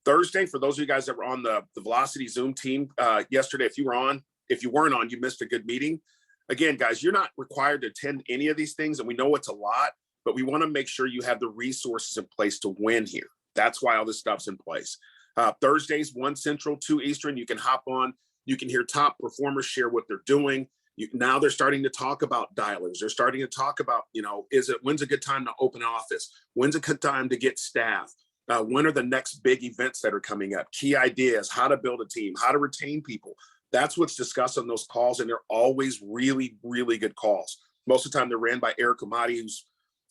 S1: Thursday, for those of you guys that were on the Velocity Zoom team yesterday, if you weren't on, you missed a good meeting. Again, guys, you're not required to attend any of these things, and we know it's a lot, but we want to make sure you have the resources in place to win here. That's why all this stuff's in place. Thursdays, 1 Central, 2 Eastern, you can hop on. You can hear top performers share what they're doing. Now they're starting to talk about dialers. They're starting to talk about, when's a good time to open an office? When's a good time to get staff? When are the next big events that are coming up? Key ideas, how to build a team, how to retain people. That's what's discussed on those calls, and they're always really, really good calls. Most of the time they're ran by Eric Amati, who's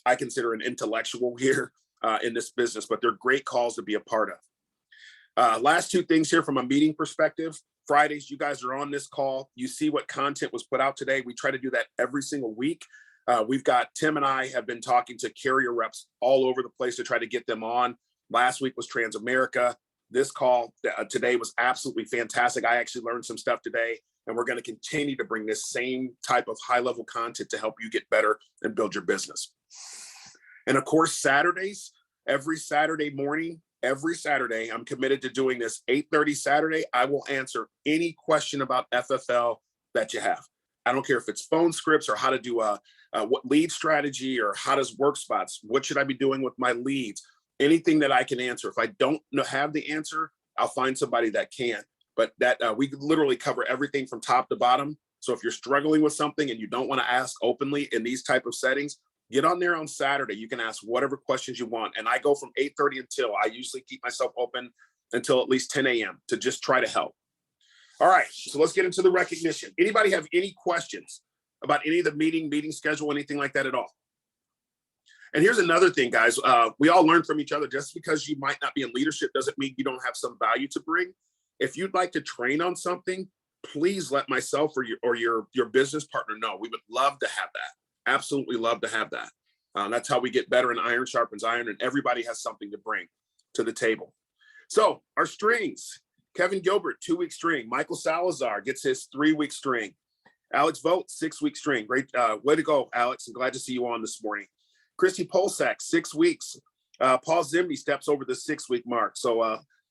S1: I consider an intellectual here in this business, but they're great calls to be a part of. Last 2 things here from a meeting perspective. Fridays, you guys are on this call. You see what content was put out today. We try to do that every single week. We've got Tim and I have been talking to carrier reps all over the place to try to get them on. Last week was Transamerica. This call today was absolutely fantastic. I actually learned some stuff today, and we're going to continue to bring this same type of high-level content to help you get better and build your business. And of course, Saturdays, every Saturday morning, every Saturday, I'm committed to doing this. 8:30 Saturday, I will answer any question about FFL that you have. I don't care if it's phone scripts or how to do what lead strategy or how does WorkSpots, what should I be doing with my leads? Anything that I can answer. If I don't have the answer, I'll find somebody that can. But that we literally cover everything from top to bottom. So if you're struggling with something and you don't want to ask openly in these type of settings, get on there on Saturday. You can ask whatever questions you want. And I go from 8:30 until I usually keep myself open until at least 10 a.m. to just try to help. All right, so let's get into the recognition. Anybody have any questions about any of the meeting schedule, anything like that at all? And here's another thing, guys. We all learn from each other. Just because you might not be in leadership doesn't mean you don't have some value to bring. If you'd like to train on something, please let myself or your business partner know. We would love to have that. Absolutely love to have that. That's how we get better, and iron sharpens iron, and everybody has something to bring to the table. So our strings, Kevin Gilbert, 2-week string. Michael Salazar gets his 3-week string. Alex Vogt, 6-week string. Great way to go, Alex. I'm glad to see you on this morning. Christy Polsak, 6 weeks. Paul Zimney steps over the 6-week mark. So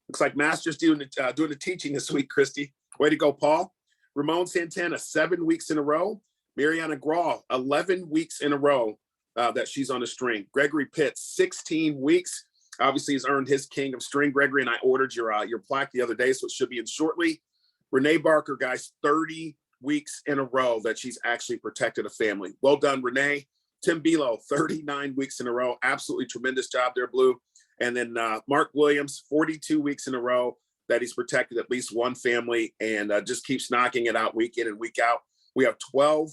S1: looks like Master's doing the teaching this week, Christy. Way to go, Paul. Ramon Santana, 7 weeks in a row. Mariana Graw, 11 weeks in a row that she's on the string. Gregory Pitts, 16 weeks. Obviously, he's earned his king of string. Gregory and I ordered your plaque the other day, so it should be in shortly. Renee Barker, guys, 30 weeks in a row that she's actually protected a family. Well done, Renee. Tim Belo, 39 weeks in a row. Absolutely tremendous job there, Blue. And then Mark Williams, 42 weeks in a row that he's protected at least one family, and just keeps knocking it out week in and week out. We have 12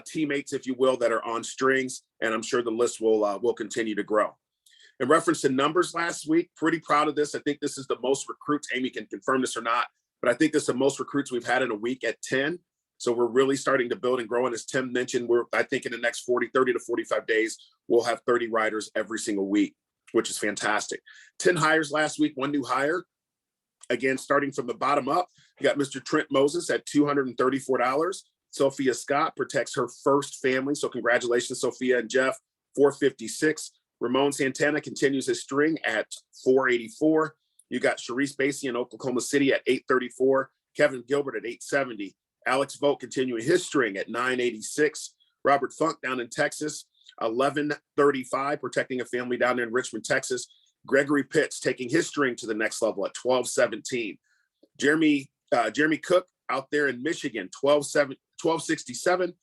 S1: teammates, if you will, that are on strings, and I'm sure the list will continue to grow. In reference to numbers last week, pretty proud of this. I think this is the most recruits. Amy can confirm this or not, but I think this is the most recruits we've had in a week at 10. So we're really starting to build and grow. And as Tim mentioned, I think in the next 30 to 45 days, we'll have 30 riders every single week, which is fantastic. 10 hires last week, 1 new hire. Again, starting from the bottom up, you got Mr. Trent Moses at $234. Sophia Scott protects her first family. So congratulations, Sophia and Jeff, $456. Ramon Santana continues his string at $484. You got Sharice Basie in Oklahoma City at $834. Kevin Gilbert at $870. Alex Vogt continuing his string at $986. Robert Funk down in Texas, $1135, protecting a family down there in Richmond, Texas. Gregory Pitts taking his string to the next level at $1217. Jeremy Cook out there in Michigan, $1267.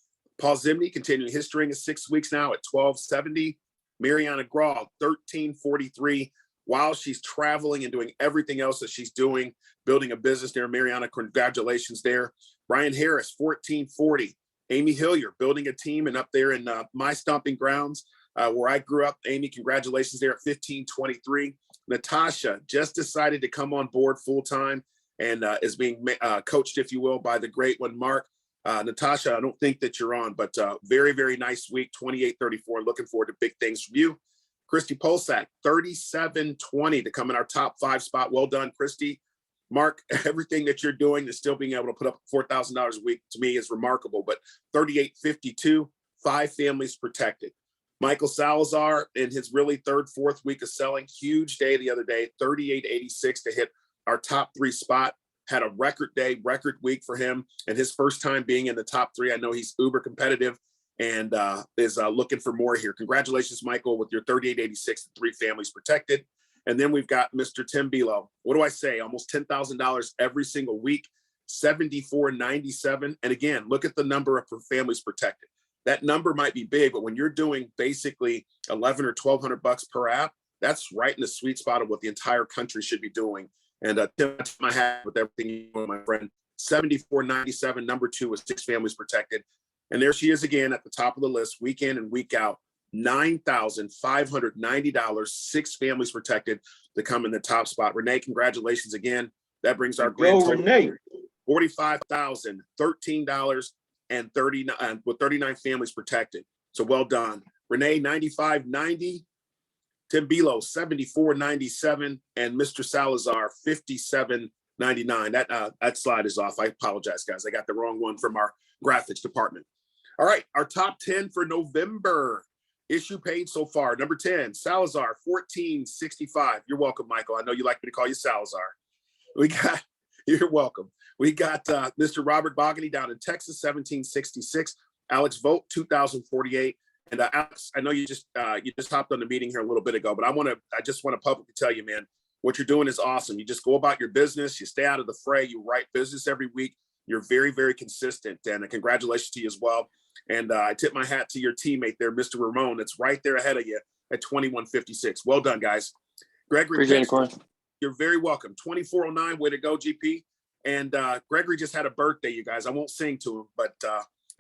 S1: Paul Zimney continuing his string of 6 weeks now at $1270. Mariana Graw, $1343. While she's traveling and doing everything else that she's doing, building a business there. Mariana, congratulations there. Brian Harris, $1440. Amy Hillier, building a team and up there in my stomping grounds where I grew up. Amy, congratulations there at $1523. Natasha just decided to come on board full-time and is being coached, if you will, by the great one, Mark. Natasha, I don't think that you're on, but very, very nice week, 2834. Looking forward to big things from you. Christy Polsak, 3720 to come in our top 5 spot. Well done, Christy. Mark, everything that you're doing is still being able to put up $4,000 a week to me is remarkable, but 3852, 5 families protected. Michael Salazar in his really 3rd, 4th week of selling, huge day the other day, 3886 to hit our top 3 spot. Had a record day, record week for him, and his first time being in the top 3. I know he's uber competitive and is looking for more here. Congratulations, Michael, with your 3886 and 3 families protected. And then we've got Mr. Tim Belo. What do I say? Almost $10,000 every single week, 7497. And again, look at the number of families protected. That number might be big, but when you're doing basically 11 or 1,200 bucks per app, that's right in the sweet spot of what the entire country should be doing. And Tim, my hat with everything you do, my friend. 7497, number 2 with 6 families protected. And there she is again at the top of the list, week in and week out. $9,590, 6 families protected to come in the top spot. Renee, congratulations again. That brings our grand total $45,013 and 39 with 39 families protected. So well done. Renee, 9590. Tim Belo, 7497, and Mr. Salazar, 5799. That slide is off. I apologize, guys. I got the wrong one from our graphics department. All right, our top 10 for November. Issue paid so far. Number 10, Salazar, 1465. You're welcome, Michael. I know you like me to call you Salazar. You're welcome. We got Mr. Robert Bogany down in Texas, 1766. Alex Vogt, 2048. And Alex, I know you just hopped on the meeting here a little bit ago, but I just want to publicly tell you, man, what you're doing is awesome. You just go about your business, you stay out of the fray, you write business every week. You're very, very consistent, and congratulations to you as well. And I tip my hat to your teammate there, Mr. Ramon. That's right there ahead of you at 2156. Well done, guys. Gregory, you're very welcome. 2409, way to go, GP. And Gregory just had a birthday, you guys. I won't sing to him, but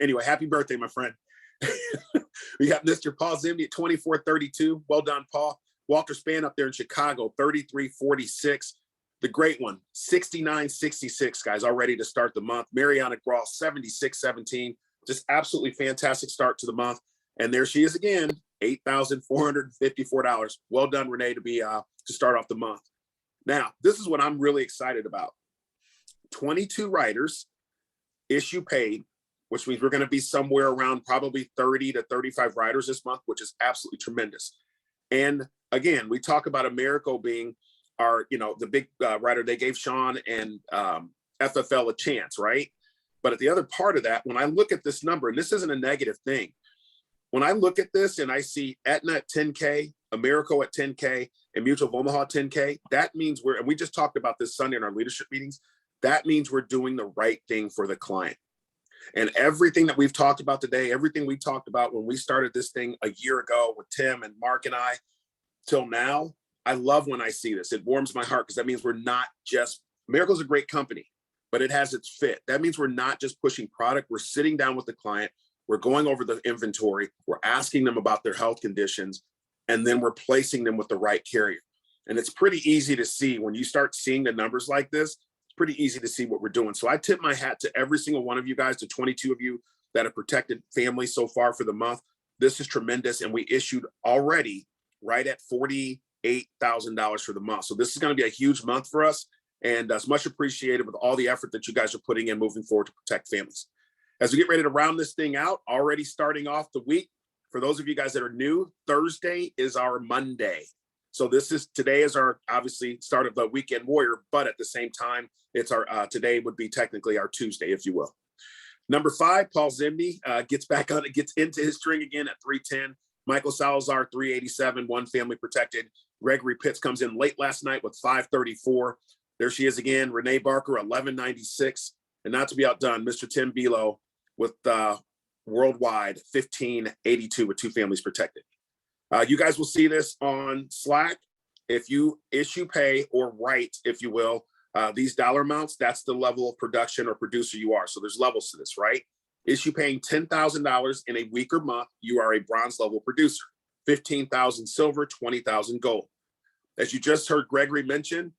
S1: Anyway, happy birthday, my friend. We got Mr. Paul Zimney at 24.32. Well done, Paul. Walter Spann up there in Chicago, 33.46. The great one, 69.66, guys, all ready to start the month. Mariana Gross, 76.17. Just absolutely fantastic start to the month. And there she is again, $8,454. Well done, Renee, to start off the month. Now, this is what I'm really excited about. 22 writers, issue paid, which means we're going to be somewhere around probably 30 to 35 writers this month, which is absolutely tremendous. And again, we talk about Americo being our, the big writer. They gave Sean and FFL a chance, right? But at the other part of that, when I look at this number, and this isn't a negative thing, when I look at this and I see Aetna at 10K, Americo at 10K, and Mutual of Omaha 10K, that means and we just talked about this Sunday in our leadership meetings, that means we're doing the right thing for the client. And everything that we've talked about today, everything we talked about when we started this thing a year ago with Tim and Mark and I, till now, I love when I see this. It warms my heart because that means we're not just, Americo's a great company, but it has its fit. That means we're not just pushing product. We're sitting down with the client. We're going over the inventory. We're asking them about their health conditions, and then we're placing them with the right carrier. And it's pretty easy to see when you start seeing the numbers like this. Pretty easy to see what we're doing. So I tip my hat to every single one of you guys, to 22 of you that have protected families so far for the month. This is tremendous. And we issued already right at $48,000 for the month. So this is going to be a huge month for us. And it's much appreciated with all the effort that you guys are putting in moving forward to protect families. As we get ready to round this thing out, already starting off the week, for those of you guys that are new, Thursday is our Monday. So today is our, obviously, start of the weekend warrior, but at the same time, it's our, today would be technically our Tuesday, if you will. Number 5, Paul Zimney gets back on it, gets into his string again at 310. Michael Salazar, 387, one family protected. Gregory Pitts comes in late last night with 534. There she is again. Renee Barker, 1196. And not to be outdone, Mr. Tim Belo with worldwide 1582 with two families protected. You guys will see this on Slack. If you issue, pay, or write, if you will, these dollar amounts, that's the level of production or producer you are. So there's levels to this, right? Issue paying $10,000 in a week or month, you are a bronze level producer. 15,000 silver, 20,000 gold. As you just heard Gregory mention,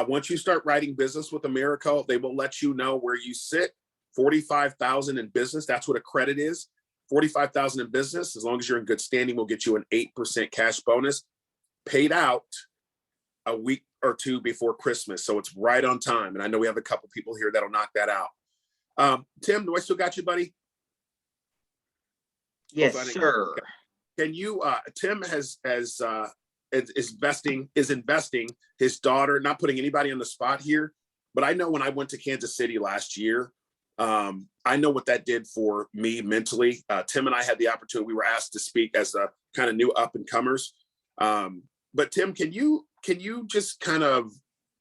S1: once you start writing business with Americo, they will let you know where you sit. 45,000 in business, that's what a credit is. 45,000 in business, as long as you're in good standing, we'll get you an 8% cash bonus paid out a week or two before Christmas. So it's right on time. And I know we have a couple people here that'll knock that out. Tim, do I still got you, buddy?
S7: Yes, sir.
S1: Can you, Tim is investing his daughter, not putting anybody on the spot here, but I know when I went to Kansas City last year, I know what that did for me mentally. Tim and I had the opportunity, we were asked to speak as the kind of new up and comers. But Tim, can you just kind of,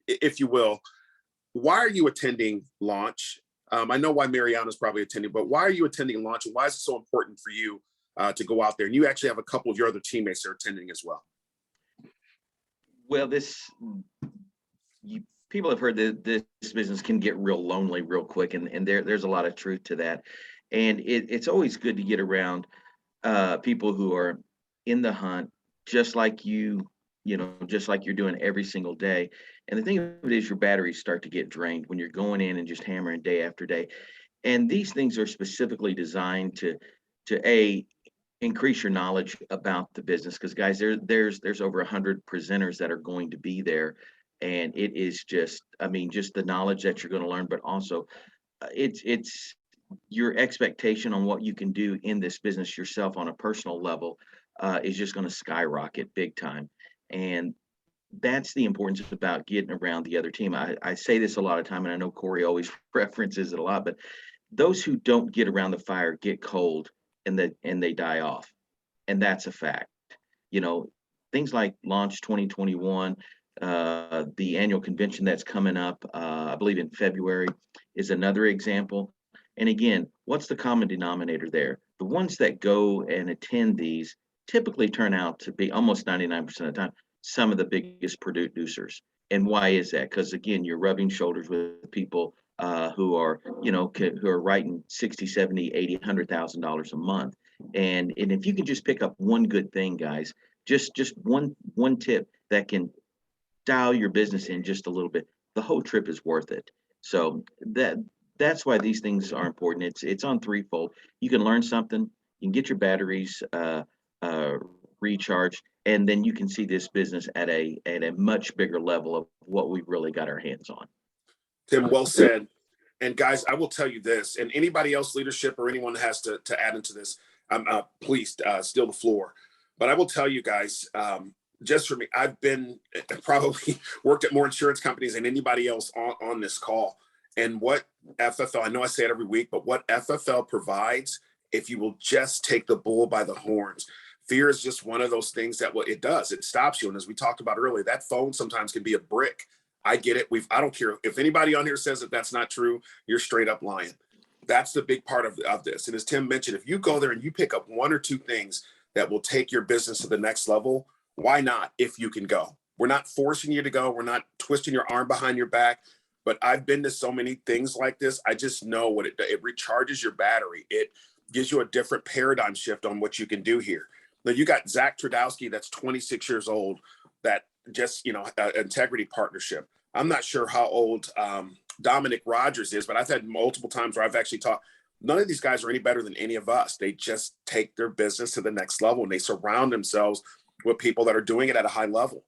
S1: if you will, why are you attending launch? I know why Mariana's probably attending, but why are you attending launch? And why is it so important for you to go out there? And you actually have a couple of your other teammates that are attending as well.
S7: Well, people have heard that this business can get real lonely real quick, and there's a lot of truth to that. And it's always good to get around people who are in the hunt, just like just like you're doing every single day. And the thing of it is, your batteries start to get drained when you're going in and just hammering day after day. And these things are specifically designed to increase your knowledge about the business, because guys, there's over 100 presenters that are going to be there. And it is just the knowledge that you're going to learn, but also it's your expectation on what you can do in this business yourself on a personal level is just going to skyrocket big time. And that's the importance about getting around the other team. I say this a lot of time, and I know Corey always references it a lot, but those who don't get around the fire get cold and they die off. And that's a fact. Things like Launch 2021, the annual convention that's coming up, I believe in February, is another example. And again, what's the common denominator there? The ones that go and attend these typically turn out to be almost 99% of the time some of the biggest producers. And why is that? Because again, you're rubbing shoulders with people who are, you know, who are writing 60, 70, 80, $100,000 a month. And if you can just pick up one good thing, guys, just one tip that can dial your business in just a little bit, the whole trip is worth it. So that's why these things are important. It's on threefold. You can learn something, you can get your batteries recharged, and then you can see this business at a much bigger level of what we've really got our hands on.
S1: Tim, well said. And guys, I will tell you this, and anybody else leadership or anyone has to add into this, please steal the floor. But I will tell you guys, just for me, I've been probably worked at more insurance companies than anybody else on this call. And what FFL, I know I say it every week, but what FFL provides, if you will just take the bull by the horns. Fear is just one of those things that what it does, it stops you. And as we talked about earlier, that phone sometimes can be a brick. I get it. I don't care if anybody on here says that that's not true, you're straight up lying. That's the big part of this. And as Tim mentioned, if you go there and you pick up one or two things that will take your business to the next level, why not if you can go? We're not forcing you to go. We're not twisting your arm behind your back. But I've been to so many things like this. I just know what it does. It recharges your battery. It gives you a different paradigm shift on what you can do here. Now you got Zach Trudowski, that's 26 years old, that just, integrity partnership. I'm not sure how old Dominic Rogers is, but I've had multiple times where I've actually talked. None of these guys are any better than any of us. They just take their business to the next level, and they surround themselves with people that are doing it at a high level.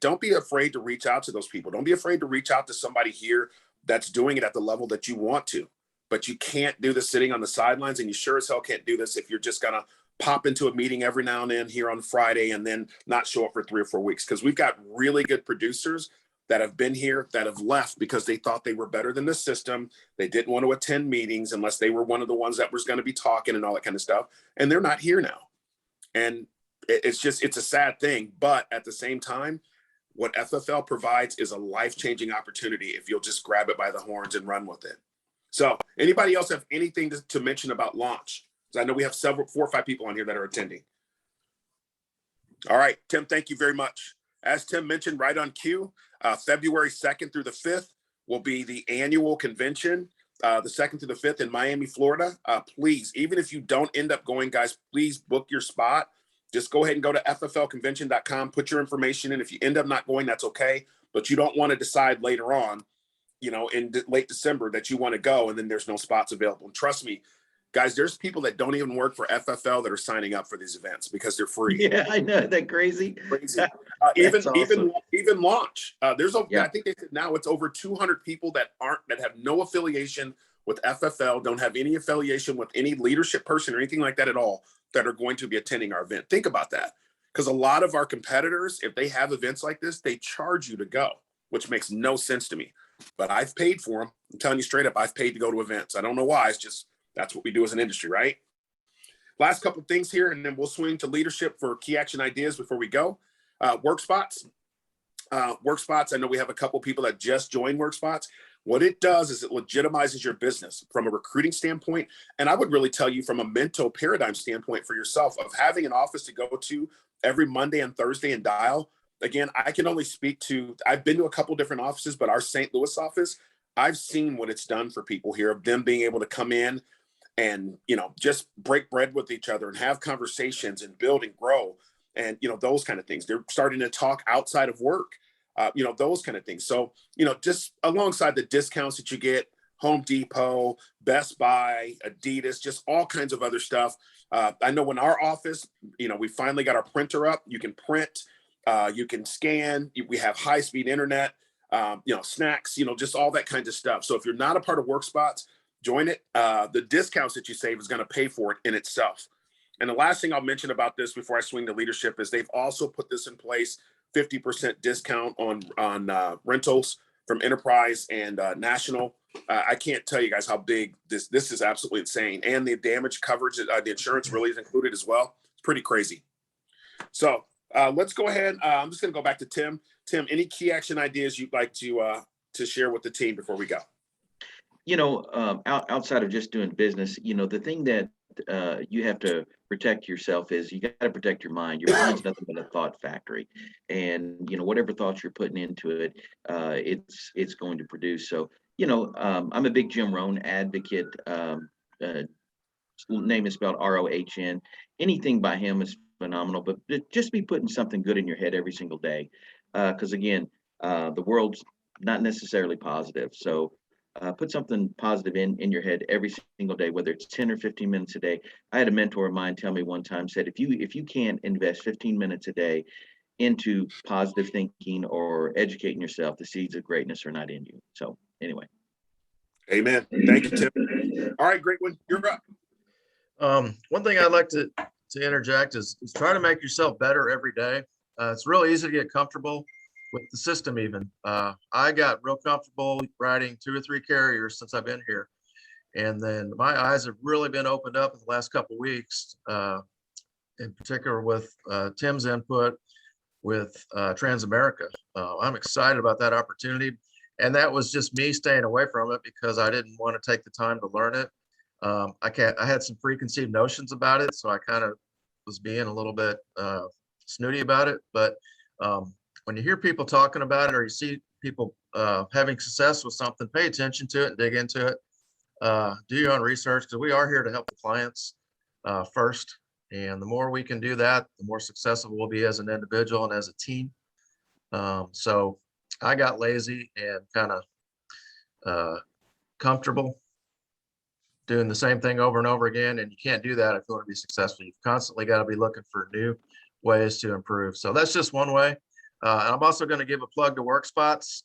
S1: Don't be afraid to reach out to those people. Don't be afraid to reach out to somebody here that's doing it at the level that you want to. But you can't do this sitting on the sidelines, and you sure as hell can't do this if you're just going to pop into a meeting every now and then here on Friday and then not show up for 3 or 4 weeks. Because we've got really good producers that have been here that have left because they thought they were better than the system. They didn't want to attend meetings unless they were one of the ones that was going to be talking and all that kind of stuff. And they're not here now. And it's a sad thing. But at the same time, what FFL provides is a life-changing opportunity if you'll just grab it by the horns and run with it. So anybody else have anything to mention about launch? Because I know we have 4 or 5 people on here that are attending. All right, Tim, thank you very much. As Tim mentioned, right on cue, February 2nd through the 5th will be the annual convention, the 2nd through the 5th in Miami, Florida. Please, even if you don't end up going, guys, please book your spot. Just go ahead and go to fflconvention.com, put your information in. If you end up not going, that's okay. But you don't want to decide later on, in late December that you want to go and then there's no spots available. And trust me, guys, there's people that don't even work for FFL that are signing up for these events because they're free.
S7: Yeah, I know. That crazy.
S1: Even launch. I think they said now it's over 200 people that have no affiliation with FFL, don't have any affiliation with any leadership person or anything like that at all, that are going to be attending our event. Think about that. Because a lot of our competitors, if they have events like this, they charge you to go, which makes no sense to me. But I've paid for them. I'm telling you straight up, I've paid to go to events. I don't know why. It's just, that's what we do as an industry, right? Last couple of things here, and then we'll swing to leadership for key action ideas before we go. Work spots. Work spots. I know we have a couple people that just joined Work Spots. What it does is it legitimizes your business from a recruiting standpoint. And I would really tell you from a mental paradigm standpoint for yourself of having an office to go to every Monday and Thursday and dial. Again, I can only speak to, I've been to a couple different offices, but our St. Louis office, I've seen what it's done for people here, of them being able to come in and, just break bread with each other and have conversations and build and grow and, those kind of things. They're starting to talk outside of work, those kind of things. So, just alongside the discounts that you get, Home Depot, Best Buy, Adidas, just all kinds of other stuff. I know in our office, we finally got our printer up. You can print, you can scan, we have high-speed internet, snacks, just all that kind of stuff. So if you're not a part of Work Spots, join it. The discounts that you save is going to pay for it in itself. And the last thing I'll mention about this before I swing to leadership is they've also put this in place, 50% discount on rentals from Enterprise and National. I can't tell you guys how big this is. Absolutely insane. And the damage coverage, the insurance really is included as well. It's pretty crazy. So let's go ahead. I'm just going to go back to Tim. Tim, any key action ideas you'd like to share with the team before we go?
S7: Outside of just doing business, the thing that you have to protect yourself is you got to protect your mind. Your mind's nothing but a thought factory, and whatever thoughts you're putting into it, it's going to produce. So I'm a big Jim Rohn advocate. Name is spelled Rohn. Anything by him is phenomenal, but just be putting something good in your head every single day. Because again, the world's not necessarily positive. So put something positive in your head every single day, whether it's 10 or 15 minutes a day. I had a mentor of mine tell me one time, said, if you can't invest 15 minutes a day into positive thinking or educating yourself, the seeds of greatness are not in you. So anyway.
S1: Amen. Thank you, Tim. All right, great one. You're up.
S3: One thing I'd like to interject is try to make yourself better every day. It's really easy to get comfortable with the system even. I got real comfortable writing 2 or 3 carriers since I've been here. And then my eyes have really been opened up in the last couple of weeks, in particular with Tim's input with Transamerica. I'm excited about that opportunity. And that was just me staying away from it because I didn't want to take the time to learn it. I had some preconceived notions about it, so I kind of was being a little bit snooty about it. But when you hear people talking about it or you see people having success with something, pay attention to it and dig into it. Do your own research, because we are here to help the clients first. And the more we can do that, the more successful we'll be as an individual and as a team. So I got lazy and kind of comfortable doing the same thing over and over again. And you can't do that if you want to be successful. You've constantly got to be looking for new ways to improve. So that's just one way. And I'm also going to give a plug to WorkSpots.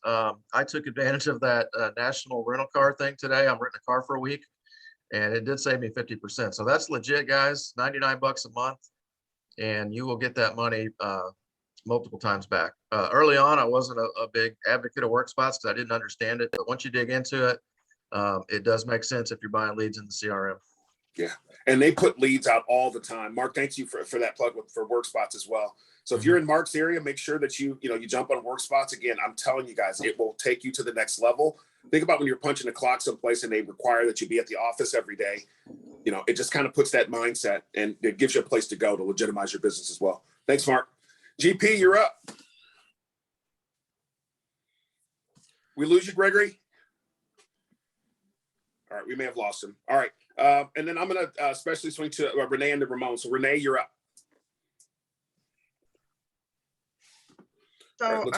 S3: I took advantage of that national rental car thing today. I'm renting a car for a week and it did save me 50%. So that's legit, guys. $99 a month. And you will get that money multiple times back. Early on, I wasn't a big advocate of WorkSpots because I didn't understand it. But once you dig into it, it does make sense if you're buying leads in the CRM.
S1: Yeah. And they put leads out all the time. Mark, thanks you for that plug for WorkSpots as well. So if you're in Mark's area, make sure that you jump on WorkSpots. Again, I'm telling you guys, it will take you to the next level. Think about when you're punching a clock someplace and they require that you be at the office every day. It just kind of puts that mindset and it gives you a place to go to legitimize your business as well. Thanks, Mark. GP, you're up. We lose you, Gregory? All right, we may have lost him. All right. And then I'm going to especially swing to Renee and to Ramon. So Renee, you're up.
S8: So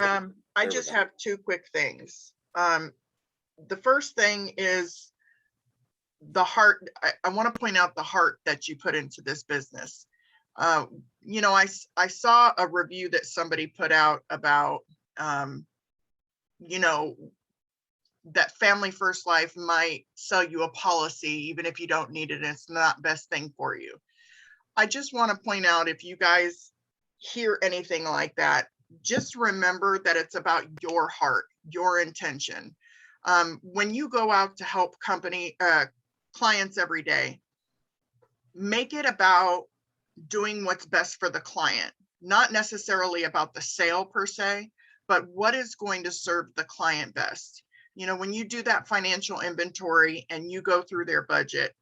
S8: I just have 2 quick things. The first thing is the heart. I want to point out the heart that you put into this business. I saw a review that somebody put out about, that Family First Life might sell you a policy even if you don't need it and it's not best thing for you. I just want to point out, if you guys hear anything like that, just remember that it's about your heart, your intention. When you go out to help clients every day, make it about doing what's best for the client, not necessarily about the sale per se, but what is going to serve the client best. When you do that financial inventory and you go through their budget,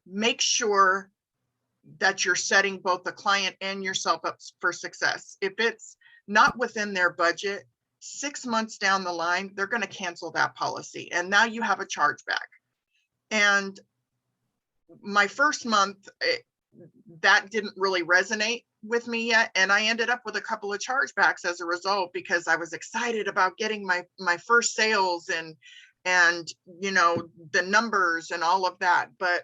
S8: make sure that you're setting both the client and yourself up for success. If it's not within their budget, 6 months down the line, they're going to cancel that policy. And now you have a chargeback. And my first month, that didn't really resonate with me yet. And I ended up with a couple of chargebacks as a result, because I was excited about getting my first sales and the numbers and all of that. But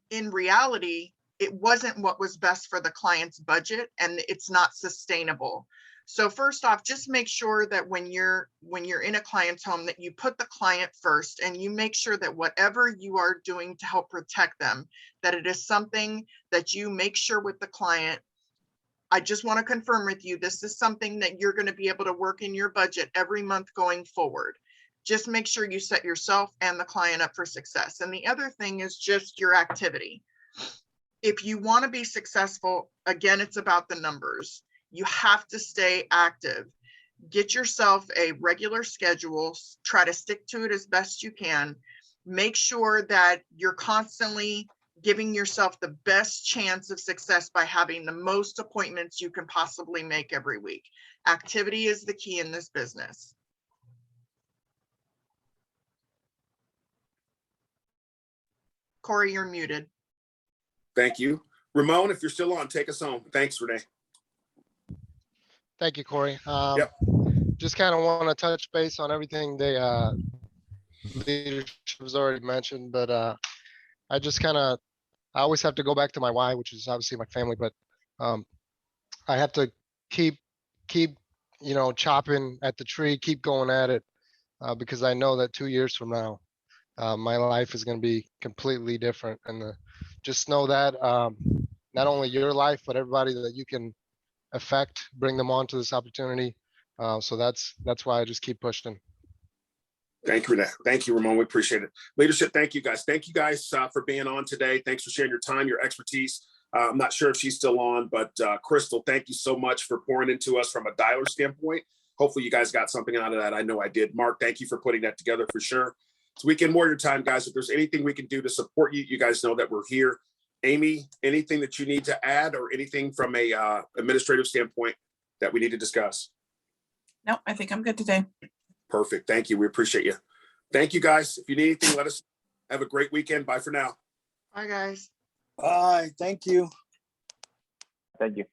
S8: in reality, it wasn't what was best for the client's budget, and it's not sustainable. So first off, just make sure that when you're in a client's home, that you put the client first and you make sure that whatever you are doing to help protect them, that it is something that you make sure with the client. I just want to confirm with you, this is something that you're going to be able to work in your budget every month going forward. Just make sure you set yourself and the client up for success. And the other thing is just your activity. If you want to be successful, again, it's about the numbers. You have to stay active. Get yourself a regular schedule. Try to stick to it as best you can. Make sure that you're constantly giving yourself the best chance of success by having the most appointments you can possibly make every week. Activity is the key in this business. Corey, you're muted.
S1: Thank you. Ramon, if you're still on, take us home. Thanks, Renee.
S5: Thank you, Corey.
S1: Yep.
S5: Just kind of want to touch base on everything they leadership has already mentioned, but I just kind of, I always have to go back to my why, which is obviously my family, but I have to keep, chopping at the tree, keep going at it, because I know that 2 years from now, my life is going to be completely different. And just know that not only your life, but everybody that you can affect, bring them on to this opportunity. So that's why I just keep pushing.
S1: Thank you, Renee. Thank you, Ramon. We appreciate it. Leadership, thank you guys. Thank you guys for being on today. Thanks for sharing your time, your expertise. I'm not sure if she's still on, but Crystal, thank you so much for pouring into us from a dialer standpoint. Hopefully you guys got something out of that. I know I did. Mark, thank you for putting that together for sure. It's Weekend Warrior time, guys. If there's anything we can do to support you, you guys know that we're here. Amy, anything that you need to add or anything from a administrative standpoint that we need to discuss?
S12: No, I think I'm good today.
S1: Perfect. Thank you. We appreciate you. Thank you, guys. If you need anything, let us have a great weekend. Bye for now.
S8: Bye, guys.
S9: Bye. Thank you.
S10: Thank you.